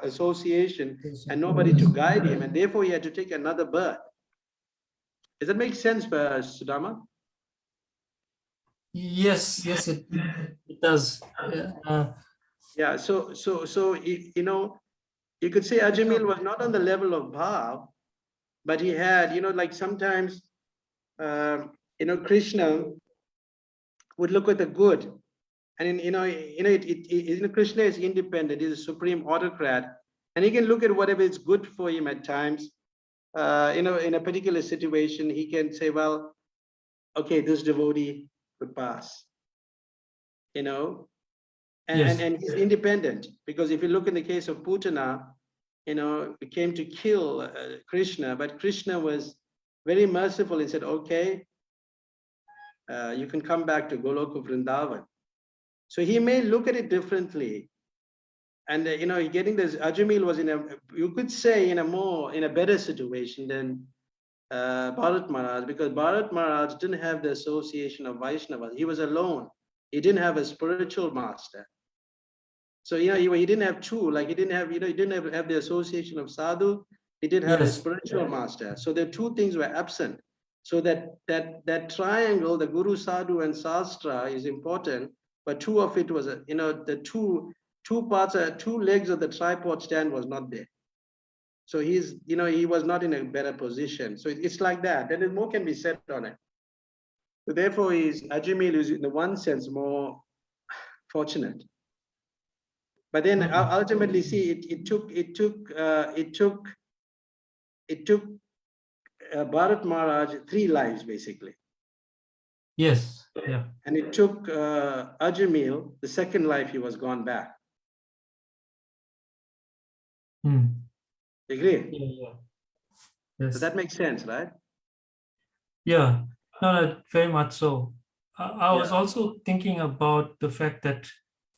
association and nobody to guide him, and therefore he had to take another birth. Does that make sense, Sudama? Yes, it does. Yeah. So you could say Ajamil was not on the level of Bhav, but he had, like sometimes, Krishna would look at the good, and Krishna is independent. He's a supreme autocrat, and he can look at whatever is good for him at times. In a particular situation, he can say, well, okay, this devotee could pass, and he's independent, because if you look in the case of Putana, it came to kill Krishna, but Krishna was very merciful and said, okay, you can come back to Goloka Vrindavan. So he may look at it differently. And getting this, Ajamil was you could say in a better situation than Bharat Maharaj, because Bharat Maharaj didn't have the association of Vaishnava. He was alone. He didn't have a spiritual master. So he didn't have two, like he didn't have the association of sadhu. He didn't have a spiritual master. So the two things were absent. So that triangle, the Guru, Sadhu, and Sastra is important, but two of it was, the two parts, two legs of the tripod stand was not there. So he was not in a better position. So it's like that. And more can be said on it. So therefore, Ajamil is in the one sense more fortunate. But then ultimately, see, it took Bharat Maharaj 3 lives basically. Yes, yeah. And it took Ajamil, the second life, he was gone back. Agree? Yeah. Yes. So that makes sense, right? Yeah, no, very much so. I was also thinking about the fact that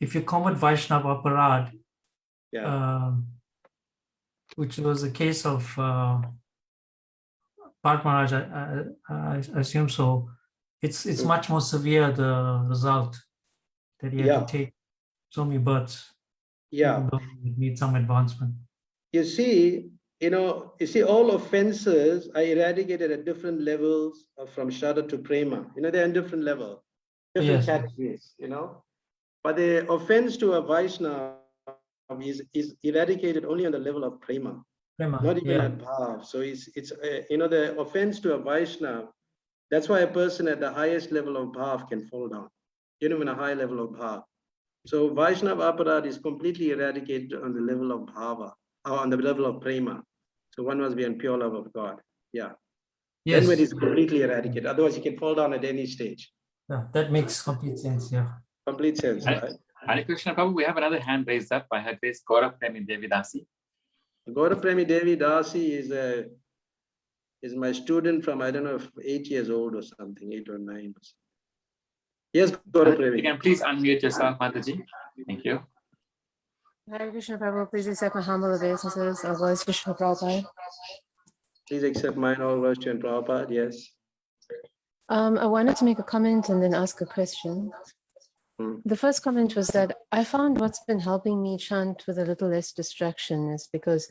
if you commit Vaishnava Aparad, which was the case of Bharat Maharaj, I assume so, it's much more severe, the result that he had to take so many births, even though he would need some advancement. You see, all offenses are eradicated at different levels from Shraddha to Prema. They're in different levels, different categories, But the offense to a Vaishnava is eradicated only on the level of Prema, not even at Bhav. So it's the offense to a Vaishnava, that's why a person at the highest level of Bhav can fall down, even a high level of Bhav. So Vaishnava Aparad is completely eradicated on the level of Bhava, or on the level of Prema. So one must be in pure love of God. Yeah. Yes. Then when it's completely eradicated. Otherwise, you can fall down at any stage. Yeah, that makes complete sense. Yeah. Complete sense, right? Hare Krishna Prabhu, we have another hand raised up by Her Grace Gaurav Premi Devi Dasi. Gaurav Premi Devi Dasi is my student from, I don't know, 8 years old or something, 8 or 9 or something. Yes, Gaurav Premi. You can please unmute yourself, Mataji. Thank you. Hare Krishna Prabhu, please accept my humble obeisances. Our Lord Krishna Prabhupada. Please accept mine, all worship to and Prabhupada. Yes. I wanted to make a comment and then ask a question. The first comment was that I found what's been helping me chant with a little less distraction is because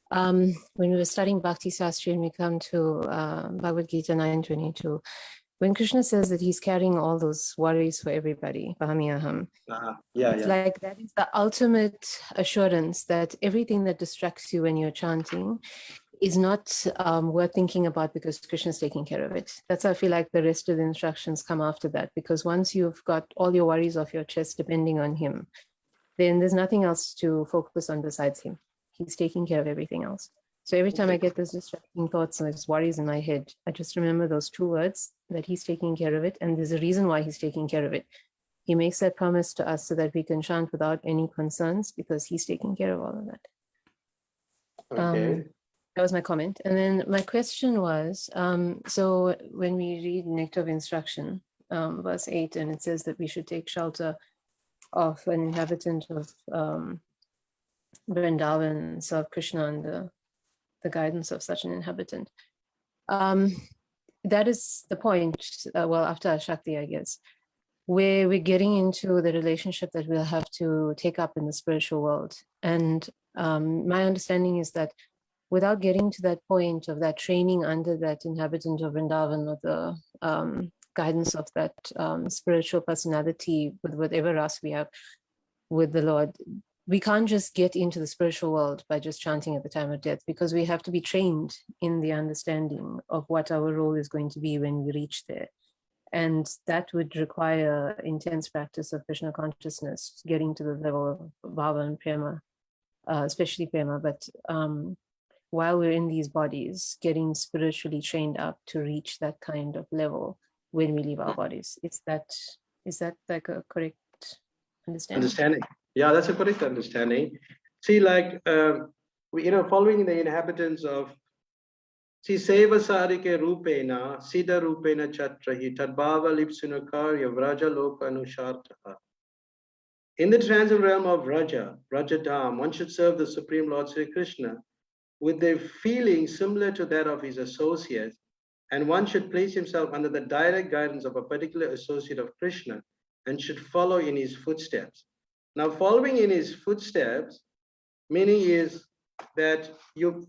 when we were studying Bhakti Sastri and we come to Bhagavad Gita 9:22, when Krishna says that he's carrying all those worries for everybody, Bahami Aham, it's like that is the ultimate assurance that everything that distracts you when you're chanting is not worth thinking about because Krishna's taking care of it. That's how I feel like the rest of the instructions come after that, because once you've got all your worries off your chest depending on him, then there's nothing else to focus on besides him. He's taking care of everything else. So every time I get those distracting thoughts and those worries in my head, I just remember those two words, that he's taking care of it, and there's a reason why he's taking care of it. He makes that promise to us so that we can chant without any concerns because he's taking care of all of that. Okay. That was my comment. And then my question was, so when we read Nectar of Instruction, verse 8, and it says that we should take shelter of an inhabitant of Vrindavan, serve Krishna under the guidance of such an inhabitant. That is the point, well, after Shakti, I guess, where we're getting into the relationship that we'll have to take up in the spiritual world. And my understanding is that without getting to that point of that training under that inhabitant of Vrindavan or the guidance of that spiritual personality with whatever else we have with the Lord, we can't just get into the spiritual world by just chanting at the time of death, because we have to be trained in the understanding of what our role is going to be when we reach there. And that would require intense practice of Krishna consciousness, getting to the level of Bhava and Prema, especially Prema. But while we're in these bodies, getting spiritually trained up to reach that kind of level when we leave our bodies. Is that like a correct understanding? Yeah, that's a correct understanding. See, like, following the inhabitants of, see, Seva Sarike Rupena, Siddha Rupena Chatrahi, Tadbhava Lipsunakarya, Vraja Loka Anushartaha. In the transcendental realm of Rajadham, one should serve the Supreme Lord Sri Krishna with a feeling similar to that of his associates, and one should place himself under the direct guidance of a particular associate of Krishna and should follow in his footsteps. Now, following in his footsteps, meaning is that this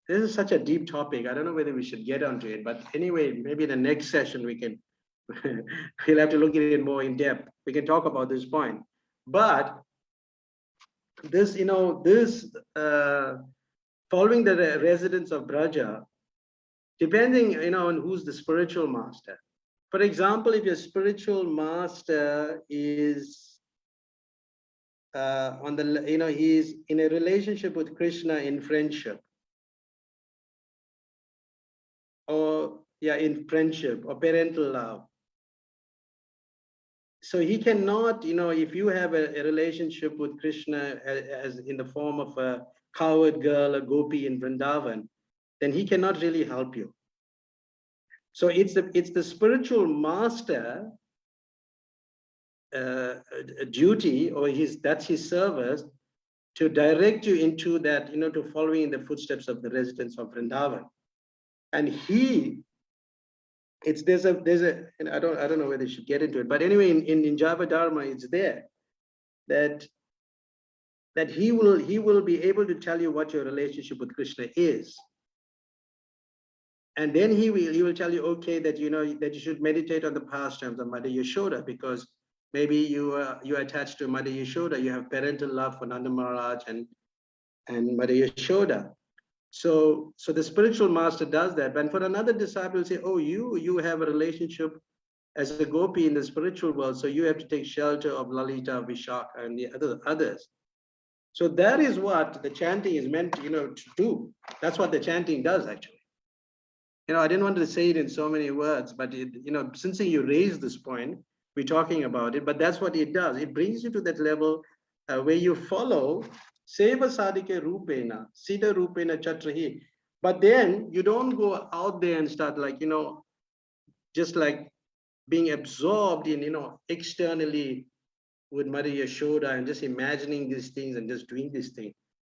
is such a deep topic. I don't know whether we should get onto it, but anyway, maybe in the next session we can, we'll have to look at it more in depth. We can talk about this point. But this, following the residents of Braja, depending, on who's the spiritual master. For example, if your spiritual master is he's in a relationship with Krishna in friendship, or parental love. So he cannot, if you have a relationship with Krishna as in the form of a cowherd girl, a gopi in Vrindavan, then he cannot really help you. So it's the spiritual master duty, or that's his service, to direct you into that, to following in the footsteps of the residents of Vrindavan. And there's a and I don't know whether you should get into it, but anyway, in Java Dharma, it's there that he will be able to tell you what your relationship with Krishna is. And then he will tell you, okay, that that you should meditate on the pastimes of Mother Yashoda, because maybe you're attached to Mother Yashoda, you have parental love for Nanda Maharaj and Mother Yashoda. So the spiritual master does that. But for another disciple, say, oh, you have a relationship as a gopi in the spiritual world, so you have to take shelter of Lalita, Vishaka, and the others. So that is what the chanting is meant, to do. That's what the chanting does, actually. I didn't want to say it in so many words, but since you raised this point, we're talking about it. But that's what it does. It brings you to that level where you follow Seva Sadike Rupena, Siddha Rupena Chatrahi. But then you don't go out there and start just like being absorbed in, externally with Mother Yashoda and just imagining these things and just doing these things.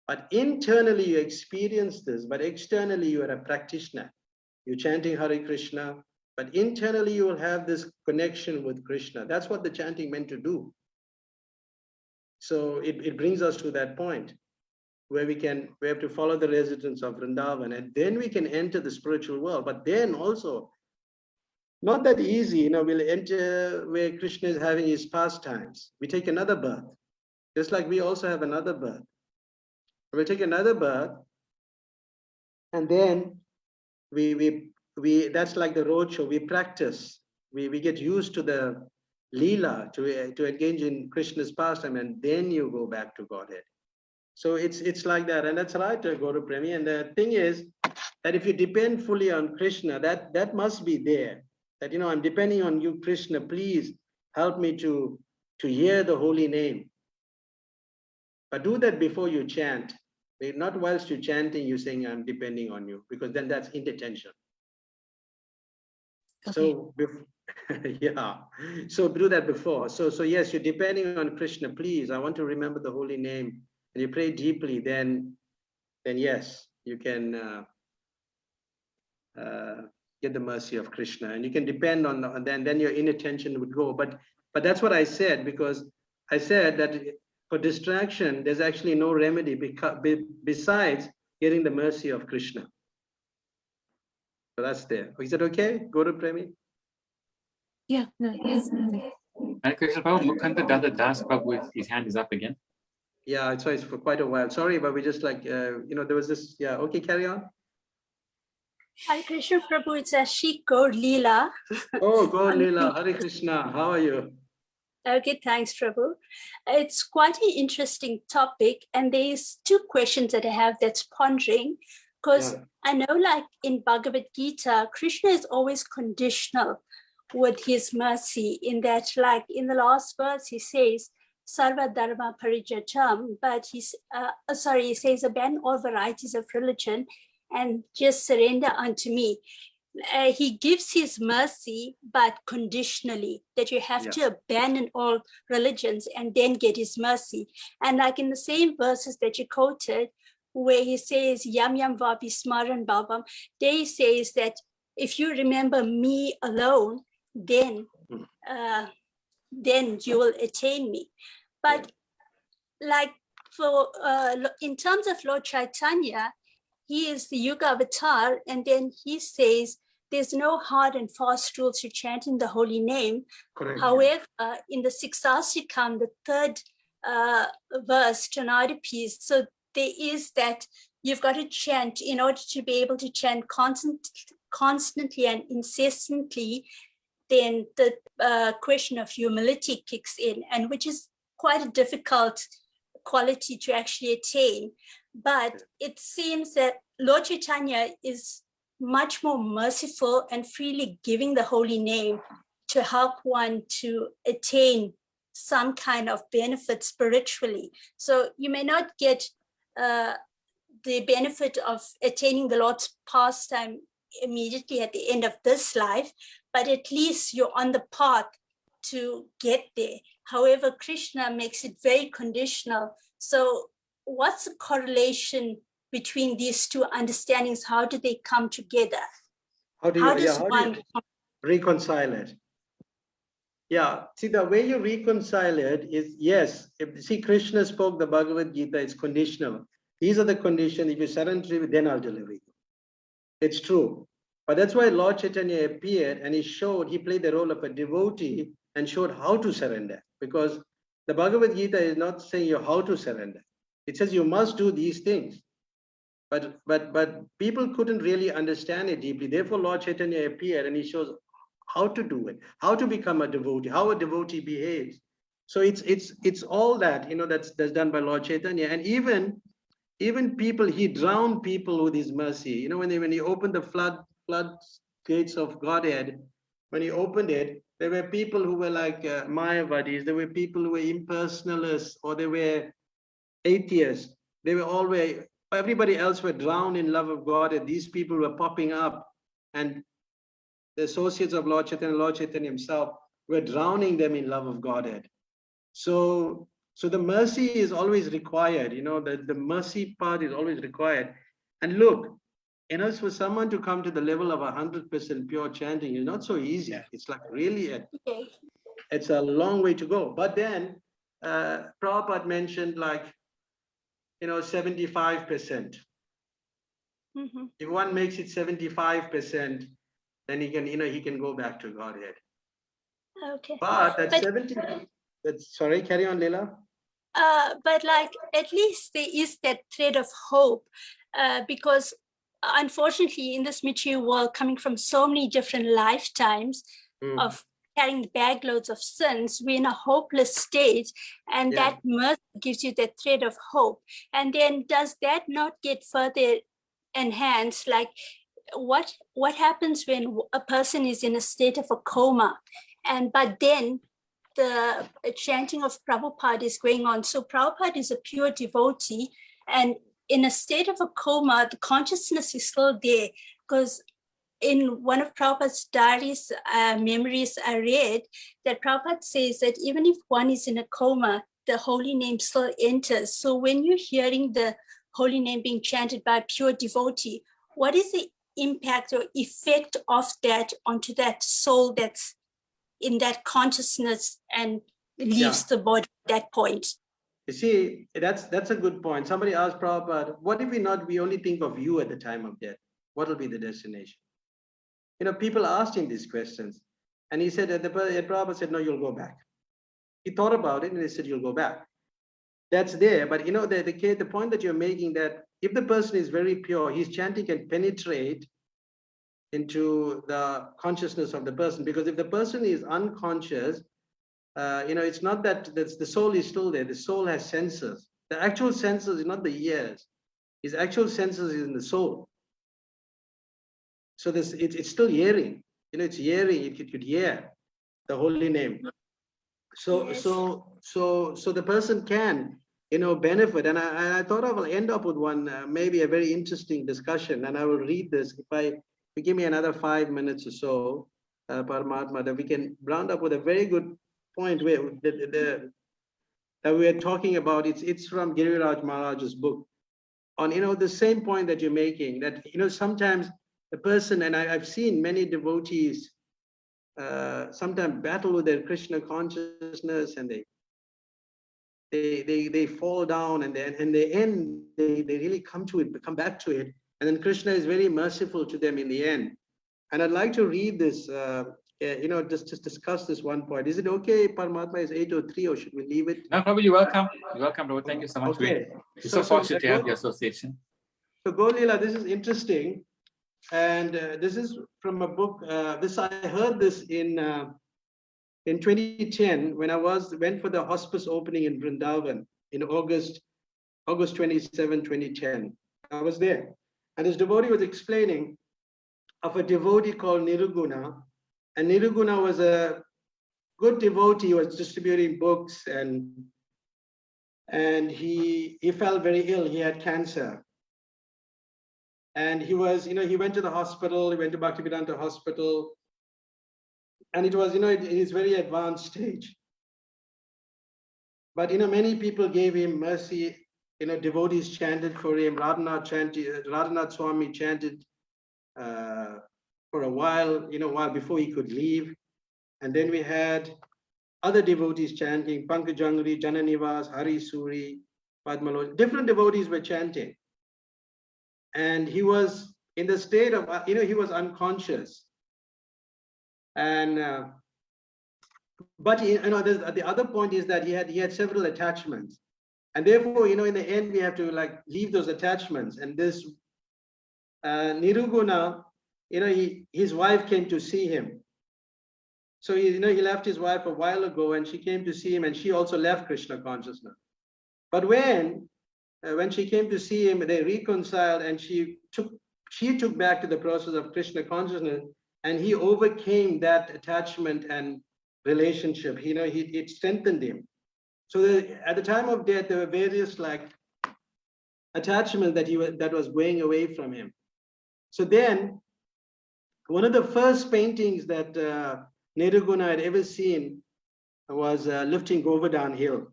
But internally you experience this, but externally you are a practitioner. You're chanting Hare Krishna, but internally you will have this connection with Krishna. That's what the chanting meant to do. So it brings us to that point where we have to follow the residents of Vrindavan, and then we can enter the spiritual world. But then also, not that easy, we'll enter where Krishna is having his pastimes. We take another birth, just like we also have another birth. We'll take another birth, and then we that's like the roadshow. We practice. We get used to the Leela, to engage in Krishna's pastime, and then you go back to Godhead. So it's like that, and that's right, Guru Premi. And the thing is that if you depend fully on Krishna, that must be there. That I'm depending on you, Krishna. Please help me to hear the holy name. But do that before you chant. Not whilst you're chanting, you're saying I'm depending on you, because then that's inattention. Okay. So yeah, so do that before. So yes, you're depending on Krishna. Please, I want to remember the holy name. And you pray deeply, then yes, you can get the mercy of Krishna, and you can depend on then your inattention would go. But that's what I said, because I said that for distraction, there's actually no remedy besides getting the mercy of Krishna. So that's there. Is that okay? Guru Premi? Yeah, no, yes. Hare Krishna Prabhu, Mukunda Dada Das Prabhu, his hand is up again. Yeah, it's for quite a while. Sorry, but we just like, there was this, yeah, okay, carry on. Hare Krishna Prabhu, it's a Shri Gaur Leela. Oh, Gaur Leela, Hare Krishna, how are you? Okay, thanks, Prabhu. It's quite an interesting topic, and there's two questions that I have that's pondering, because I know, like in Bhagavad Gita, Krishna is always conditional with his mercy, in that, like in the last verse, he says, Sarva Dharma Parijatam, but he says, abandon all varieties of religion and just surrender unto me. He gives his mercy, but conditionally, that you have to abandon all religions and then get his mercy. And like in the same verses that you quoted, where he says, Yam Yam Vapi Smaran Bhavam, there he says that if you remember me alone, then you will attain me. But like in terms of Lord Chaitanya, he is the Yuga avatar, and then he says there's no hard and fast rules to chanting the holy name. Correct. However, in the Sixasikam, the third verse, Tanadipis, so there is that you've got to chant in order to be able to chant constantly and incessantly. Then the question of humility kicks in, and which is quite a difficult quality to actually attain. But it seems that Lord Chaitanya is much more merciful and freely giving the holy name to help one to attain some kind of benefit spiritually. So you may not get the benefit of attaining the Lord's pastime immediately at the end of this life, but at least you're on the path to get there. However, Krishna makes it very conditional. So what's the correlation between these two understandings? How do they come together? How do you reconcile it? Yeah, see, the way you reconcile it is, yes, Krishna spoke the Bhagavad Gita, it's conditional. These are the conditions. If you surrender, then I'll deliver you. It's true. But that's why Lord Chaitanya appeared, and he played the role of a devotee and showed how to surrender. Because the Bhagavad Gita is not saying you how to surrender. It says you must do these things. But people couldn't really understand it deeply. Therefore, Lord Chaitanya appeared and he shows how to do it, how to become a devotee, how a devotee behaves. So it's all that, that's done by Lord Chaitanya. And even people, he drowned people with his mercy. When he opened the flood gates of Godhead, when he opened it, there were people who were like Mayavadis, there were people who were impersonalists, or they were atheists. They were always, everybody else were drowned in love of God, and these people were popping up, and the associates of Lord Chaitanya himself were drowning them in love of Godhead. So the mercy is always required, you know, the mercy part is always required. And look, you know, for someone to come to the level of 100% pure chanting is not so easy. It's like really, it's a long way to go. But then Prabhupada mentioned like, you know, 75%. Mhm. If one makes it 75%, then he can, you know, he can go back to Godhead. Okay. But that But- 70, sorry, carry on, Leela. But like at least there is that thread of hope, because unfortunately in this material world, coming from so many different lifetimes of carrying bagloads of sins, we're in a hopeless state, and that mercy gives you that thread of hope. And then does that not get further enhanced? Like what happens when a person is in a state of a coma, but then the chanting of Prabhupada is going on. So Prabhupada is a pure devotee, and in a state of a coma, the consciousness is still there, because in one of Prabhupada's diaries, memories I read, that Prabhupada says that even if one is in a coma, the holy name still enters. So when you're hearing the holy name being chanted by a pure devotee, what is the impact or effect of that onto that soul that's in that consciousness and leaves the body at that point? You see, that's a good point. Somebody asked Prabhupada, what if we only think of you at the time of death? What will be the destination? You know, people asked him these questions, and he said, Prabhupada said, no, you'll go back. He thought about it, and he said, you'll go back. That's there, but you know, the point that you're making, that if the person is very pure, his chanting can penetrate into the consciousness of the person. Because if the person is unconscious, you know, it's not that the soul is still there. The soul has senses. The actual senses is not the ears. His actual senses is in the soul. So it's still hearing. You know, it's hearing. It could hear the holy name. So the person can, you know, benefit. And I thought I will end up with one, maybe a very interesting discussion. And I will read this. If you give me another 5 minutes or so, Paramatma, that we can round up with a very good point where that we are talking about. It's from Giriraj Maharaj's book on, you know, the same point that you're making, that, you know, sometimes the person, and I've seen many devotees sometimes battle with their Krishna consciousness, and they fall down, and then in the end they really come back to it, and then Krishna is very merciful to them in the end. And I'd like to read this, you know, just discuss this one point. Is it okay, Paramatma? Is 8:03, or should we leave it? No, probably you're welcome. You're welcome, Prabhu. Thank you so much. Okay. We're so fortunate to have the association. So Go Leela, this is interesting. And this is from a book. I heard this in 2010 when I went for the hospice opening in Vrindavan in August 27, 2010. I was there, and this devotee was explaining of a devotee called Niruguna, and Niruguna was a good devotee. He was distributing books, and he felt very ill. He had cancer. And he was, you know, he went to the hospital, he went to Bhaktivedanta hospital, and it was, you know, it is very advanced stage. But, you know, many people gave him mercy, you know, devotees chanted for him, Raghunath Swami chanted for a while, you know, while before he could leave. And then we had other devotees chanting, Pankajangri, Jananivas, Hari Suri, Padmalo, different devotees were chanting. And he was in the state of, you know, he was unconscious. And, but, you know, the other point is that he had several attachments. And therefore, you know, in the end, we have to like leave those attachments. And this Niruguna, you know, his wife came to see him. So, you know, he left his wife a while ago, and she came to see him, and she also left Krishna consciousness. But when she came to see him, they reconciled, and she took back to the process of Krishna consciousness, and he overcame that attachment and relationship. You know, it strengthened him. So at the time of death, there were various like attachments that was going away from him. So then, one of the first paintings that Niruguna had ever seen was lifting Govardhan hill.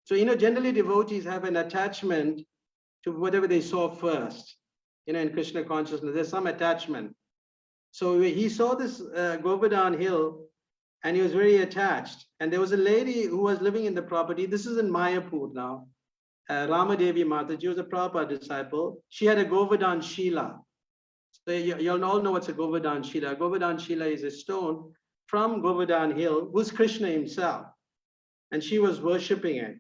So, generally devotees have an attachment to whatever they saw first. In Krishna consciousness, there's some attachment. So he saw this Govardhan hill and he was very attached. And there was a lady who was living in the property. This is in Mayapur now. Ramadevi Mataji was a Prabhupada disciple. She had a Govardhan Shila. So you'll all know what's a Govardhan Shila. Govardhan Shila is a stone from Govardhan hill, who's Krishna himself. And she was worshipping it.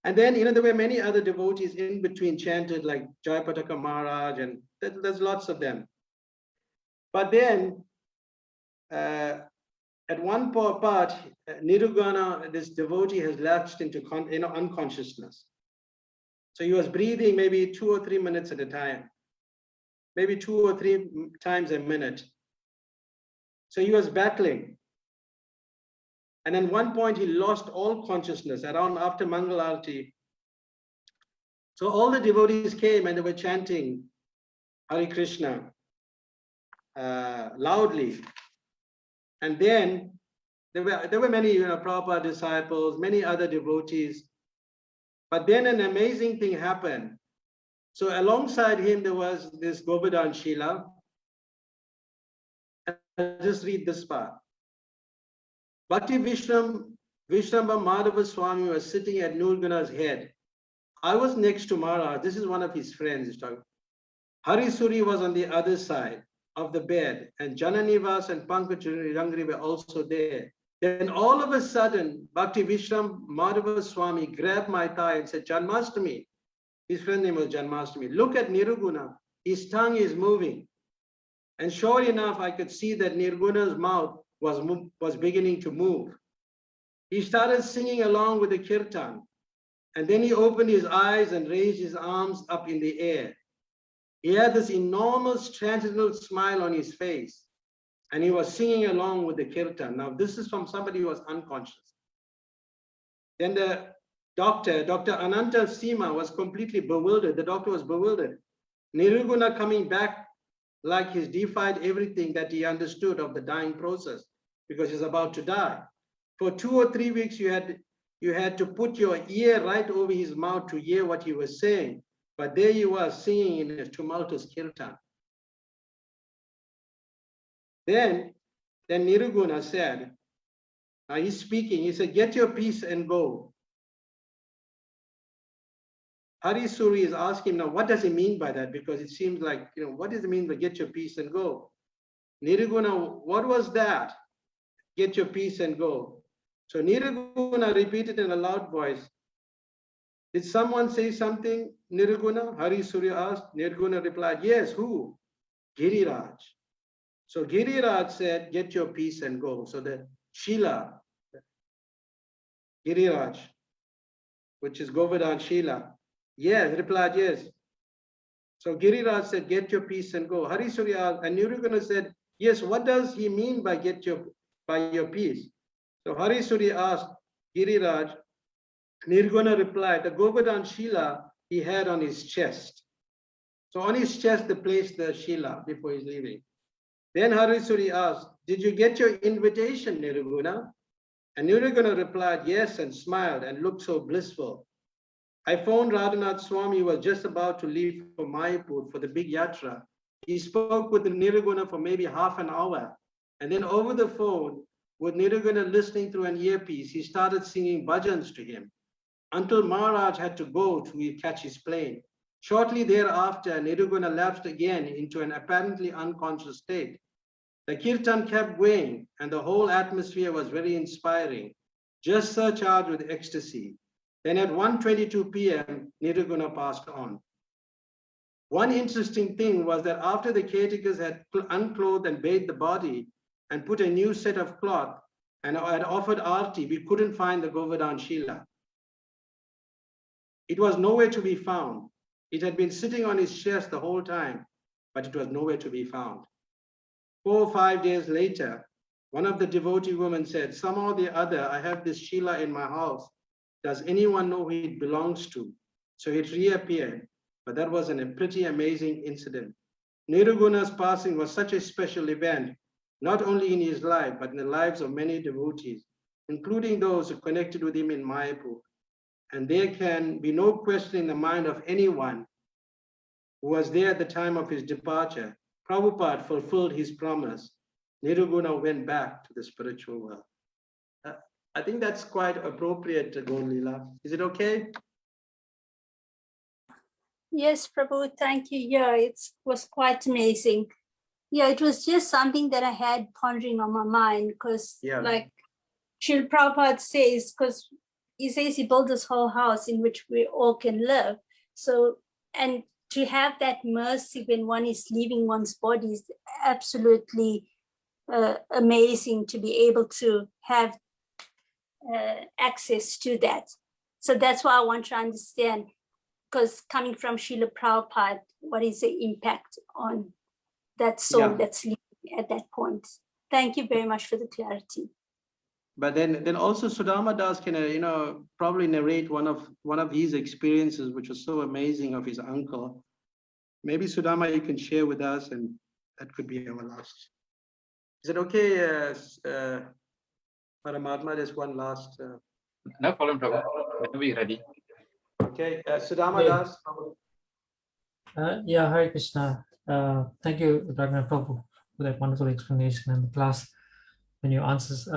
And then, there were many other devotees in between chanted, like Jayapataka Maharaj, and there's lots of them. But then, at one part, Nirugana, this devotee, has lapsed into unconsciousness. So he was breathing maybe 2 or 3 minutes at a time, maybe 2 or 3 times a minute. So he was battling. And then one point he lost all consciousness around after Mangal Arati. So all the devotees came and they were chanting Hare Krishna loudly. And then there were many Prabhupada disciples, many other devotees. But then an amazing thing happened. So alongside him there was this Govardhan Shila. I'll just read this part. Bhakti Vishramba Madhava Swami was sitting at Nirguna's head. I was next to Maharaj. This is one of his friends. Hari Suri was on the other side of the bed, and Jananivas and Pankaj Rangri were also there. Then all of a sudden, Bhakti Vishramba Madhava Swami grabbed my thigh and said, Janmastami. His friend's name was Janmastami. Look at Nirguna. His tongue is moving. And sure enough, I could see that Nirguna's mouth was beginning to move. He started singing along with the kirtan. And then he opened his eyes and raised his arms up in the air. He had this enormous transcendental smile on his face. And he was singing along with the kirtan. Now, this is from somebody who was unconscious. Then the doctor, Dr. Ananta Sima, was completely bewildered. The doctor was bewildered. Niruguna coming back like he's defied everything that he understood of the dying process, because he's about to die. For 2 or 3 weeks, you had to put your ear right over his mouth to hear what he was saying. But there you were singing in a tumultuous kirtan. Then Niruguna said, now he's speaking, he said, get your piece and go. Hari Suri is asking now, what does he mean by that? Because it seems like, what does it mean by get your piece and go? Niruguna, what was that? Get your piece and go. So Niruguna repeated in a loud voice, did someone say something, Niruguna? Hari Suri asked. Niruguna replied, yes, who? Giriraj. So Giriraj said, get your piece and go. So the Shila, Giriraj, which is Govardhan Shila, yes, replied yes. So Giriraj said, get your piece and go. Hari Suri asked, and Niruguna said, yes, what does he mean by by your piece? So Hari Suri asked Giriraj. Nirguna replied, the Govardhan Shila he had on his chest. So on his chest, they placed the Shila before he's leaving. Then Hari Suri asked, did you get your invitation, Nirguna? And Nirguna replied, yes, and smiled and looked so blissful. I phoned Raghunath Swami, who was just about to leave for Mayapur for the big yatra. He spoke with the Nirguna for maybe half an hour. And then over the phone, with Nirguna listening through an earpiece, he started singing bhajans to him, until Maharaj had to go to catch his plane. Shortly thereafter, Niruguna lapsed again into an apparently unconscious state. The kirtan kept going, and the whole atmosphere was very inspiring, just surcharged with ecstasy. Then at 1:22 p.m., Niruguna passed on. One interesting thing was that after the caretaker had unclothed and bathed the body and put a new set of cloth and had offered arti, we couldn't find the Govardhan Shila. It was nowhere to be found. It had been sitting on his chest the whole time, but it was nowhere to be found. 4 or 5 days later, one of the devotee women said, somehow or the other, I have this Shila in my house. Does anyone know who it belongs to? So it reappeared, but that was a pretty amazing incident. Niruguna's passing was such a special event not only in his life, but in the lives of many devotees, including those who connected with him in Mayapur. And there can be no question in the mind of anyone who was there at the time of his departure. Prabhupada fulfilled his promise. Niruguna went back to the spiritual world. I think that's quite appropriate, Gonlila. Is it okay? Yes, Prabhu, thank you. Yeah, it was quite amazing. Yeah, it was just something that I had pondering on my mind because, like Srila Prabhupada says, because he says he built this whole house in which we all can live. So, and to have that mercy when one is leaving one's body is absolutely amazing to be able to have access to that. So that's why I want to understand, because coming from Srila Prabhupada, what is the impact on that soul that's living at that point? Thank you very much for the clarity. But then also Sudama Das can probably narrate one of his experiences, which was so amazing, of his uncle. Maybe Sudama, you can share with us, and that could be our last. Is it okay, Paramatma? There's one last. No problem, Prabhu. When we ready. Okay, Sudama Das. Yeah, Hare Krishna. Thank you, Raghunath Prabhu, for that wonderful explanation and the class and your answers.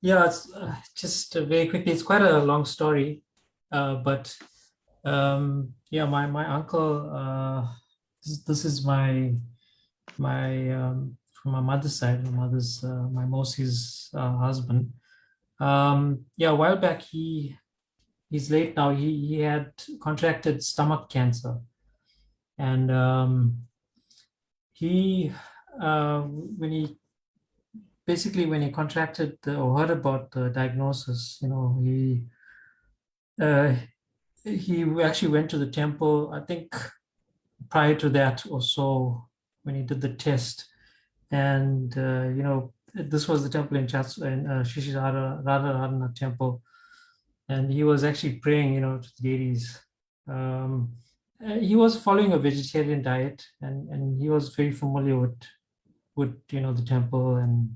Yeah, it's just very quickly. It's quite a long story, but yeah, my uncle. This is my from my mother's side. My Mosi's husband. Yeah, a while back he's late now. He had contracted stomach cancer, and when he contracted or heard about the diagnosis, he actually went to the temple, I think prior to that or so, when he did the test. And this was the temple in Shri Radharana temple, and he was actually praying to the deities. He was following a vegetarian diet, and he was very familiar with the temple and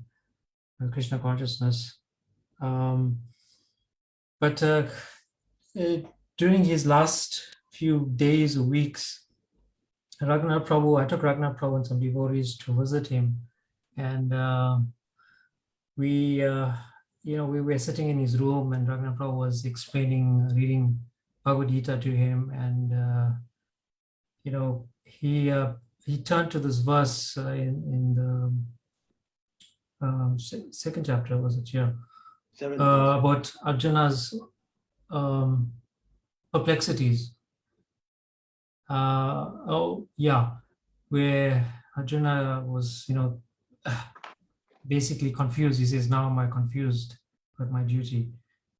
Krishna consciousness. But during his last few days or weeks, I took Raghunath Prabhu and some devotees to visit him, and we were sitting in his room, and Raghunath Prabhu was reading Bhagavad Gita to him, and he turned to this verse in the second chapter, was it? Yeah. About Arjuna's perplexities. Where Arjuna was, basically confused. He says, "Now am I confused with my duty?"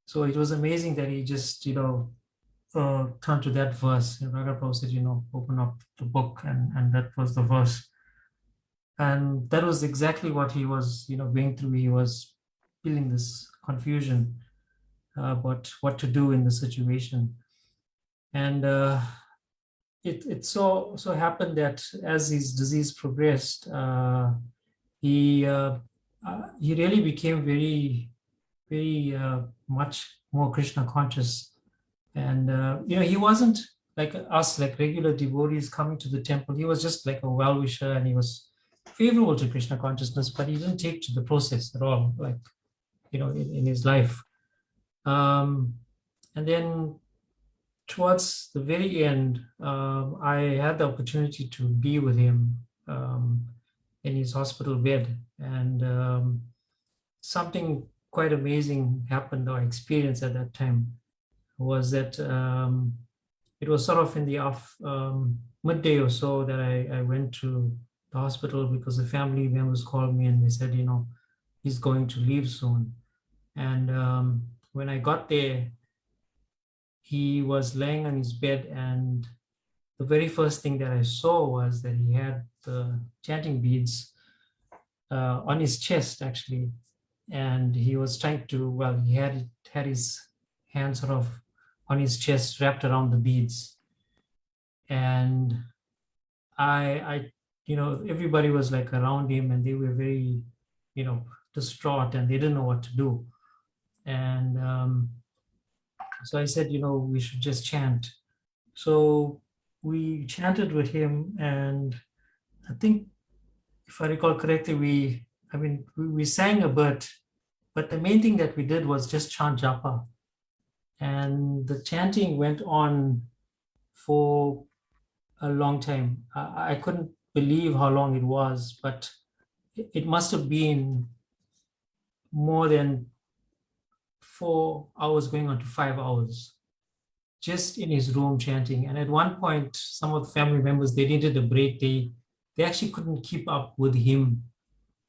So it was amazing that he just, turned to that verse. Raghunath Prabhu said, open up the book, and that was the verse. And that was exactly what he was, going through. He was feeling this confusion about what to do in the situation. And it so happened that as his disease progressed, he really became very, very much more Krishna conscious. And he wasn't like us, like regular devotees coming to the temple. He was just like a well-wisher, and he was favorable to Krishna consciousness, but he didn't take to the process at all, like in his life. And then towards the very end, I had the opportunity to be with him in his hospital bed, and something quite amazing happened, or experienced at that time, was that it was sort of in the midday or so that I went to the hospital, because the family members called me and they said, he's going to leave soon. And when I got there, he was laying on his bed, and the very first thing that I saw was that he had the chanting beads on his chest, actually. And he was trying to, he had his hand sort of on his chest, wrapped around the beads. And I everybody was like around him and they were very, distraught and they didn't know what to do. And so I said, we should just chant. So we chanted with him, and I think, if I recall correctly, we sang a bit, but the main thing that we did was just chant japa. And the chanting went on for a long time. I couldn't believe how long it was, but it must have been more than 4 hours going on to 5 hours, just in his room chanting. And at one point, some of the family members, they needed a break. They actually couldn't keep up with him.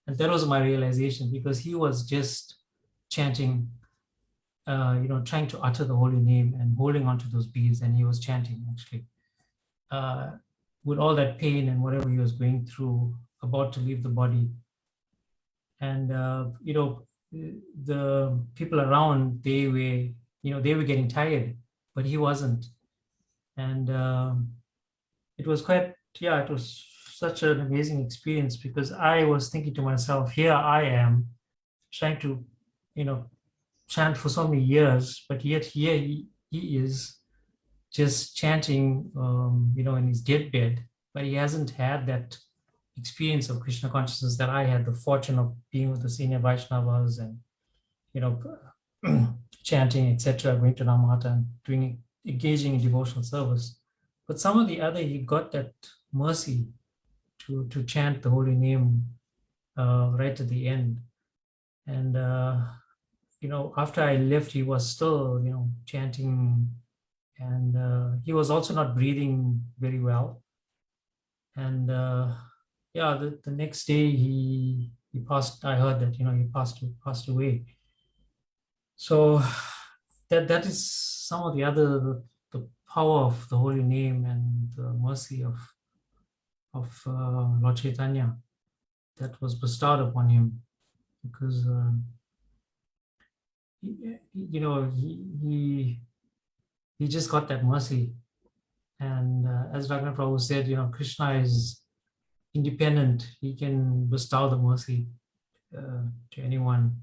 And that was my realization, because he was just chanting, trying to utter the holy name and holding on to those beads. And he was chanting actually, with all that pain and whatever he was going through, about to leave the body. And, the people around, they were getting tired, but he wasn't. And it was it was such an amazing experience, because I was thinking to myself, here I am trying to, chant for so many years, but yet here he is just chanting, in his deathbed, but he hasn't had that experience of Krishna consciousness that I had the fortune of being with the senior Vaishnavas and, chanting, etc., going to Namata and engaging in devotional service. But some of the other, he got that mercy to chant the holy name right at the end. And, after I left, he was still, chanting, and he was also not breathing very well. And the next day he passed. I heard that, he passed away. So that is some of the power of the holy name and the mercy of Lord Chaitanya that was bestowed upon him, because he just got that mercy. And as Raghunath Prabhu said, Krishna is independent. He can bestow the mercy to anyone.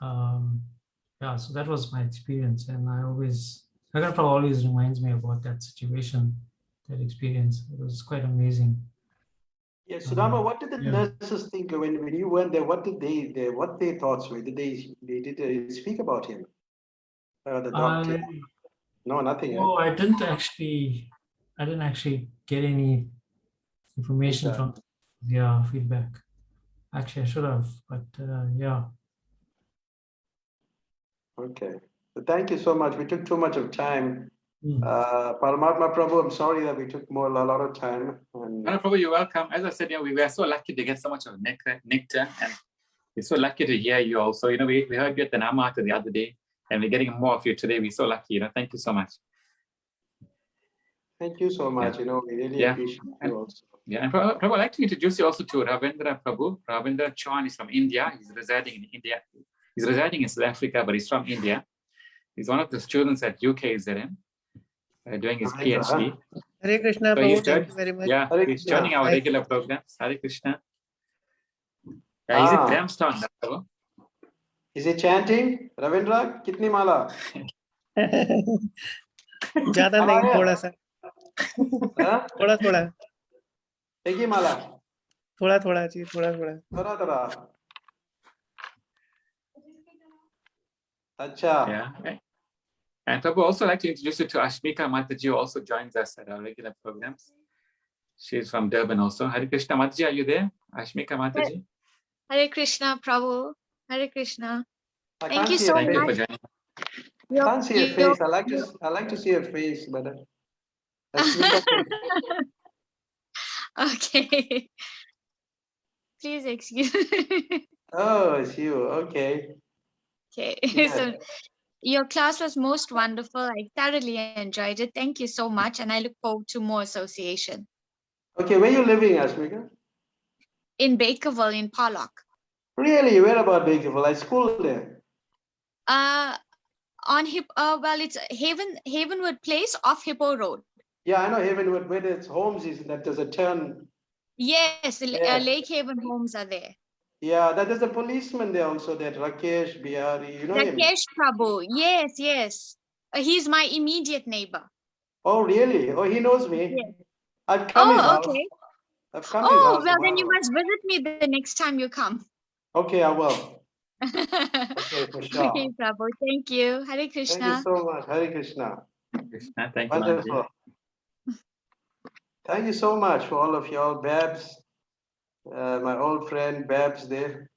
So that was my experience, and Raghunath Prabhu always reminds me about that situation, that experience. It was quite amazing. Yes, Sudama, what did the Yeah. nurses think when you went there? What did what their thoughts were? Did they speak about him? The doctor? No, nothing. No, I didn't actually get any information from feedback. Actually, I should have, but yeah. Okay. So thank you so much. We took too much of time. Paramatma Prabhu, I'm sorry that we took a lot of time. And No, Prabhu, you're welcome. As I said, we were so lucky to get so much of nectar, and we're so lucky to hear you also. We heard you at the Namata the other day, and we're getting more of you today. We're so lucky. Thank you so much. thank you so much. We really appreciate you also. Yeah, and Prabhu, I'd like to introduce you also to Ravindra Prabhu. Ravindra Chauhan is from India. He's residing in India. He's residing in South Africa, but he's from India. He's one of the students at UKZM, doing his PhD. Hare Krishna, So Prabhu, thank you very much. Yeah, Hare he's Krishna. joining our regular programs. Hare Krishna. Yeah, he's in Grahamstown, Prabhu. Is he chanting? Ravindra, kitni mala? ज्यादा नहीं, थोड़ा सा, थोड़ा एक ही माला? थोड़ा जी, थोड़ा थोड़ा अच्छा. Yeah. Okay. And Prabhu, also like to introduce you to Ashmika Mataji, who also joins us at our regular programs. She's from Durban also. Hare Krishna Mataji, are you there? Ashmika Mataji? Hare Krishna, Prabhu. Hare Krishna. I Thank can't you see so her face. Thank you much. for joining. I can't see her face. I like to see her face, but Okay. Please excuse me. oh, it's you. Okay. Okay. Yeah. So your class was most wonderful. I thoroughly enjoyed it. Thank you so much. And I look forward to more association. Okay, where are you living, Ashmika? In Bakerville, in Pollock. Really? Where about Bakerville? I schooled there. Well, it's Havenwood Place off Hippo Road. Yeah, I know Havenwood, where its homes is, that there's a turn Yes, Yes. Lake Haven homes are there. Yeah, that is a policeman there also, that Rakesh Bihari, you know him? Rakesh Prabhu. Yes, yes. He's my immediate neighbor. Oh, really? Oh, he knows me. Yes. I've come his Oh, house. okay. I've come his Oh, house. well, then you Wow. must visit me the next time you come. Okay, I will. Okay, for sure. Okay, Prabhu. Thank you. Hare Thank you Krishna. so much. Hare Krishna. Krishna, thank you, Mataji. Wonderful. Thank you so much for all of y'all. Babs, my old friend Babs there.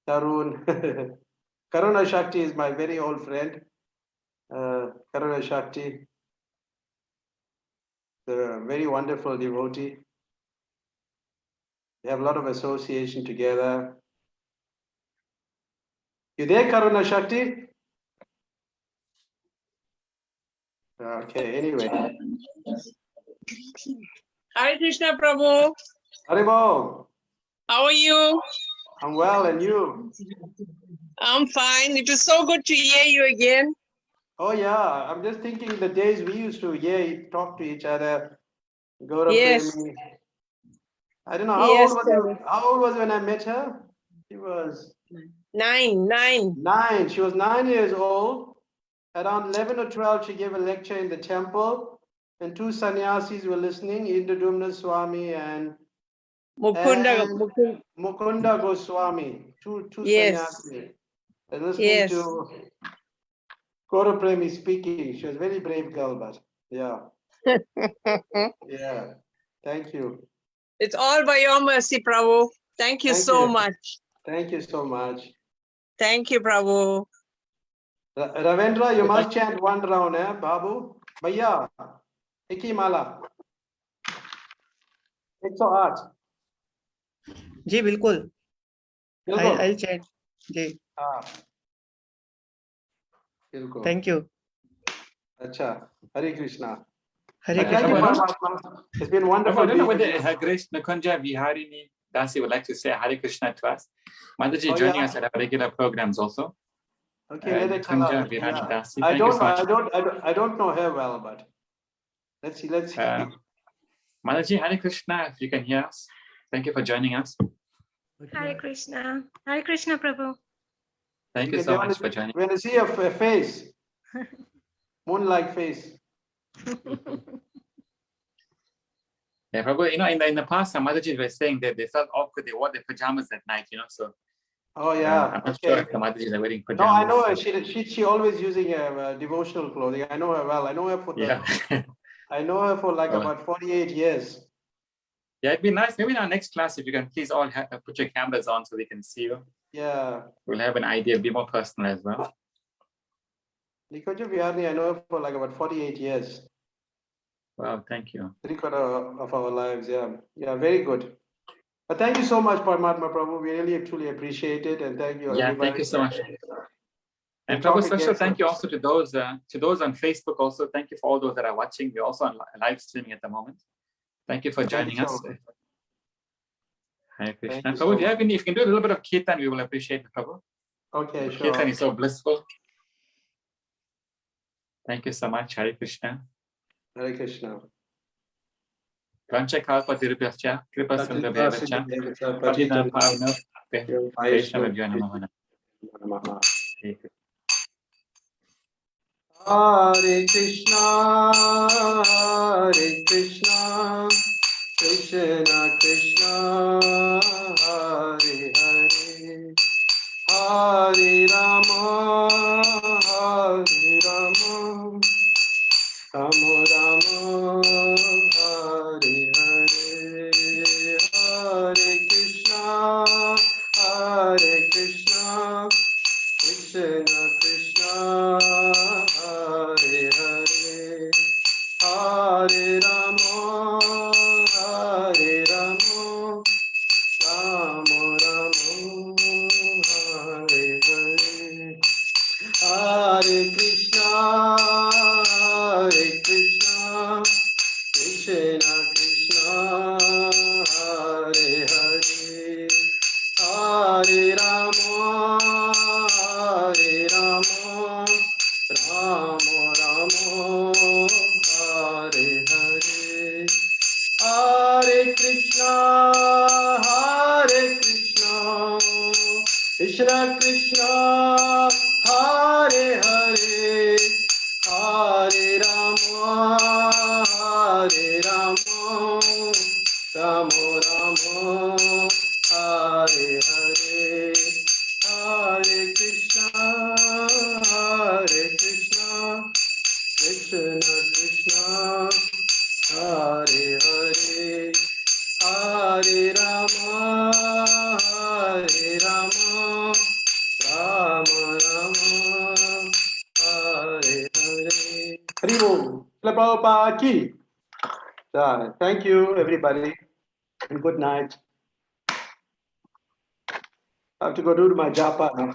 Tarun. Karuna Shakti is my very old friend. Karuna Shakti, the very wonderful devotee. We have a lot of association together. You there, Karuna Shakti? Okay, anyway. Hare Krishna Prabhu. Haribol, How are you? I'm well, and you? I'm fine. It is so good to hear you again. Oh yeah, I'm just thinking the days we used to talk to each other. Gaurav Yes. Premi. I don't know, how Yes, old was Prabhu. you? How old was you when I met her? She was 9. 9. She was 9 years old. Around 11 or 12, she gave a lecture in the temple, and 2 sannyasis were listening, Indradumna Swami and Mukunda Goswami. Two Yes. sannyasis. They're listening Yes. to Gaurav Premi speaking. She was a very brave girl, but yeah. Yeah. Thank you. It's all by your mercy, Prabhu. Thank you Thank so you. much. Thank you so much. Thank you, Prabhu. Ravendra, you must chant one round, eh, Babu? Bhaiya, Iki Mala. 108. जी बिल्कुल. बिल्कुल. I'll chant. जी. हाँ. बिल्कुल. Thank you. अच्छा. Hare Krishna. Hare Thank Krishna. you, Prabhu, Paramatma. It's been Prabhu, wonderful I don't know being with whether you. Grace Nakunja Viharini Dasi would like to say Hare Krishna to us. Mataji Oh, joining yeah? us at our regular programs also. Okay, let her tell Nakunja us. Virani Yeah. Dasi. Thank you so much. I don't know her well, but let's see. Mataji, Hare Krishna, if you can hear us. Thank you for joining us. Hare Krishna. Hare Krishna, Prabhu. Thank you so much for joining. When I see a face, moon-like face. Yeah, Prabhu, in the past, some Mataji were saying that they felt awkward. They wore their pajamas at night, so. Oh yeah. I'm not sure if the Matajis are wearing pajamas. No, I know her. She always using devotional clothing. I know her well. I know her for I know her for like about 48 years. Yeah, it'd be nice. Maybe in our next class, if you can please all put your cameras on so we can see you. Yeah. We'll have an idea, be more personal as well. Nikoju Viharni, I know her for like about 48 years. Wow, thank you. 3/4 of our lives, yeah. Yeah, very good. But thank you so much, Paramatma Prabhu. We really truly appreciate it, and thank you, Yeah, everybody. thank you so much. And We'll Prabhu, talk special again thank you soon. also to those on Facebook also. Thank you for all those that are watching. We're also on live streaming at the moment. Thank you for joining us. Hare Krishna. you Prabhu, so if you can do a little bit of kirtan, we will appreciate it, Prabhu. Okay, sure. Kirtan is so blissful. Thank you so much. Hare Krishna. Hare Krishna. Vanchakalpatirupyascha, kripasundabhyavaccha, patitam pavanam, Vaishnavabhyo namaha. Hare Krishna, Hare Krishna, Krishna Krishna, Hare Hare, Hare Rama, Hare Rama, Rama Rama, Hare Hare, Hare Krishna, Hare Krishna, Krishna Krishna, Hare Hare, Hare Rama, Hare Rama, Rama Rama, Hare Hare. Krishna, Krishna Krishna, Hare Hare, Hare Rama, Rama Rama, Hare Hare, Hare Krishna, Krishna Krishna, Hare Hare, Hare Rama, Rama Rama, Hare Hare. Hari Bol. Prabhupada ki. Thank you, everybody, and good night. I have to go do my japa now.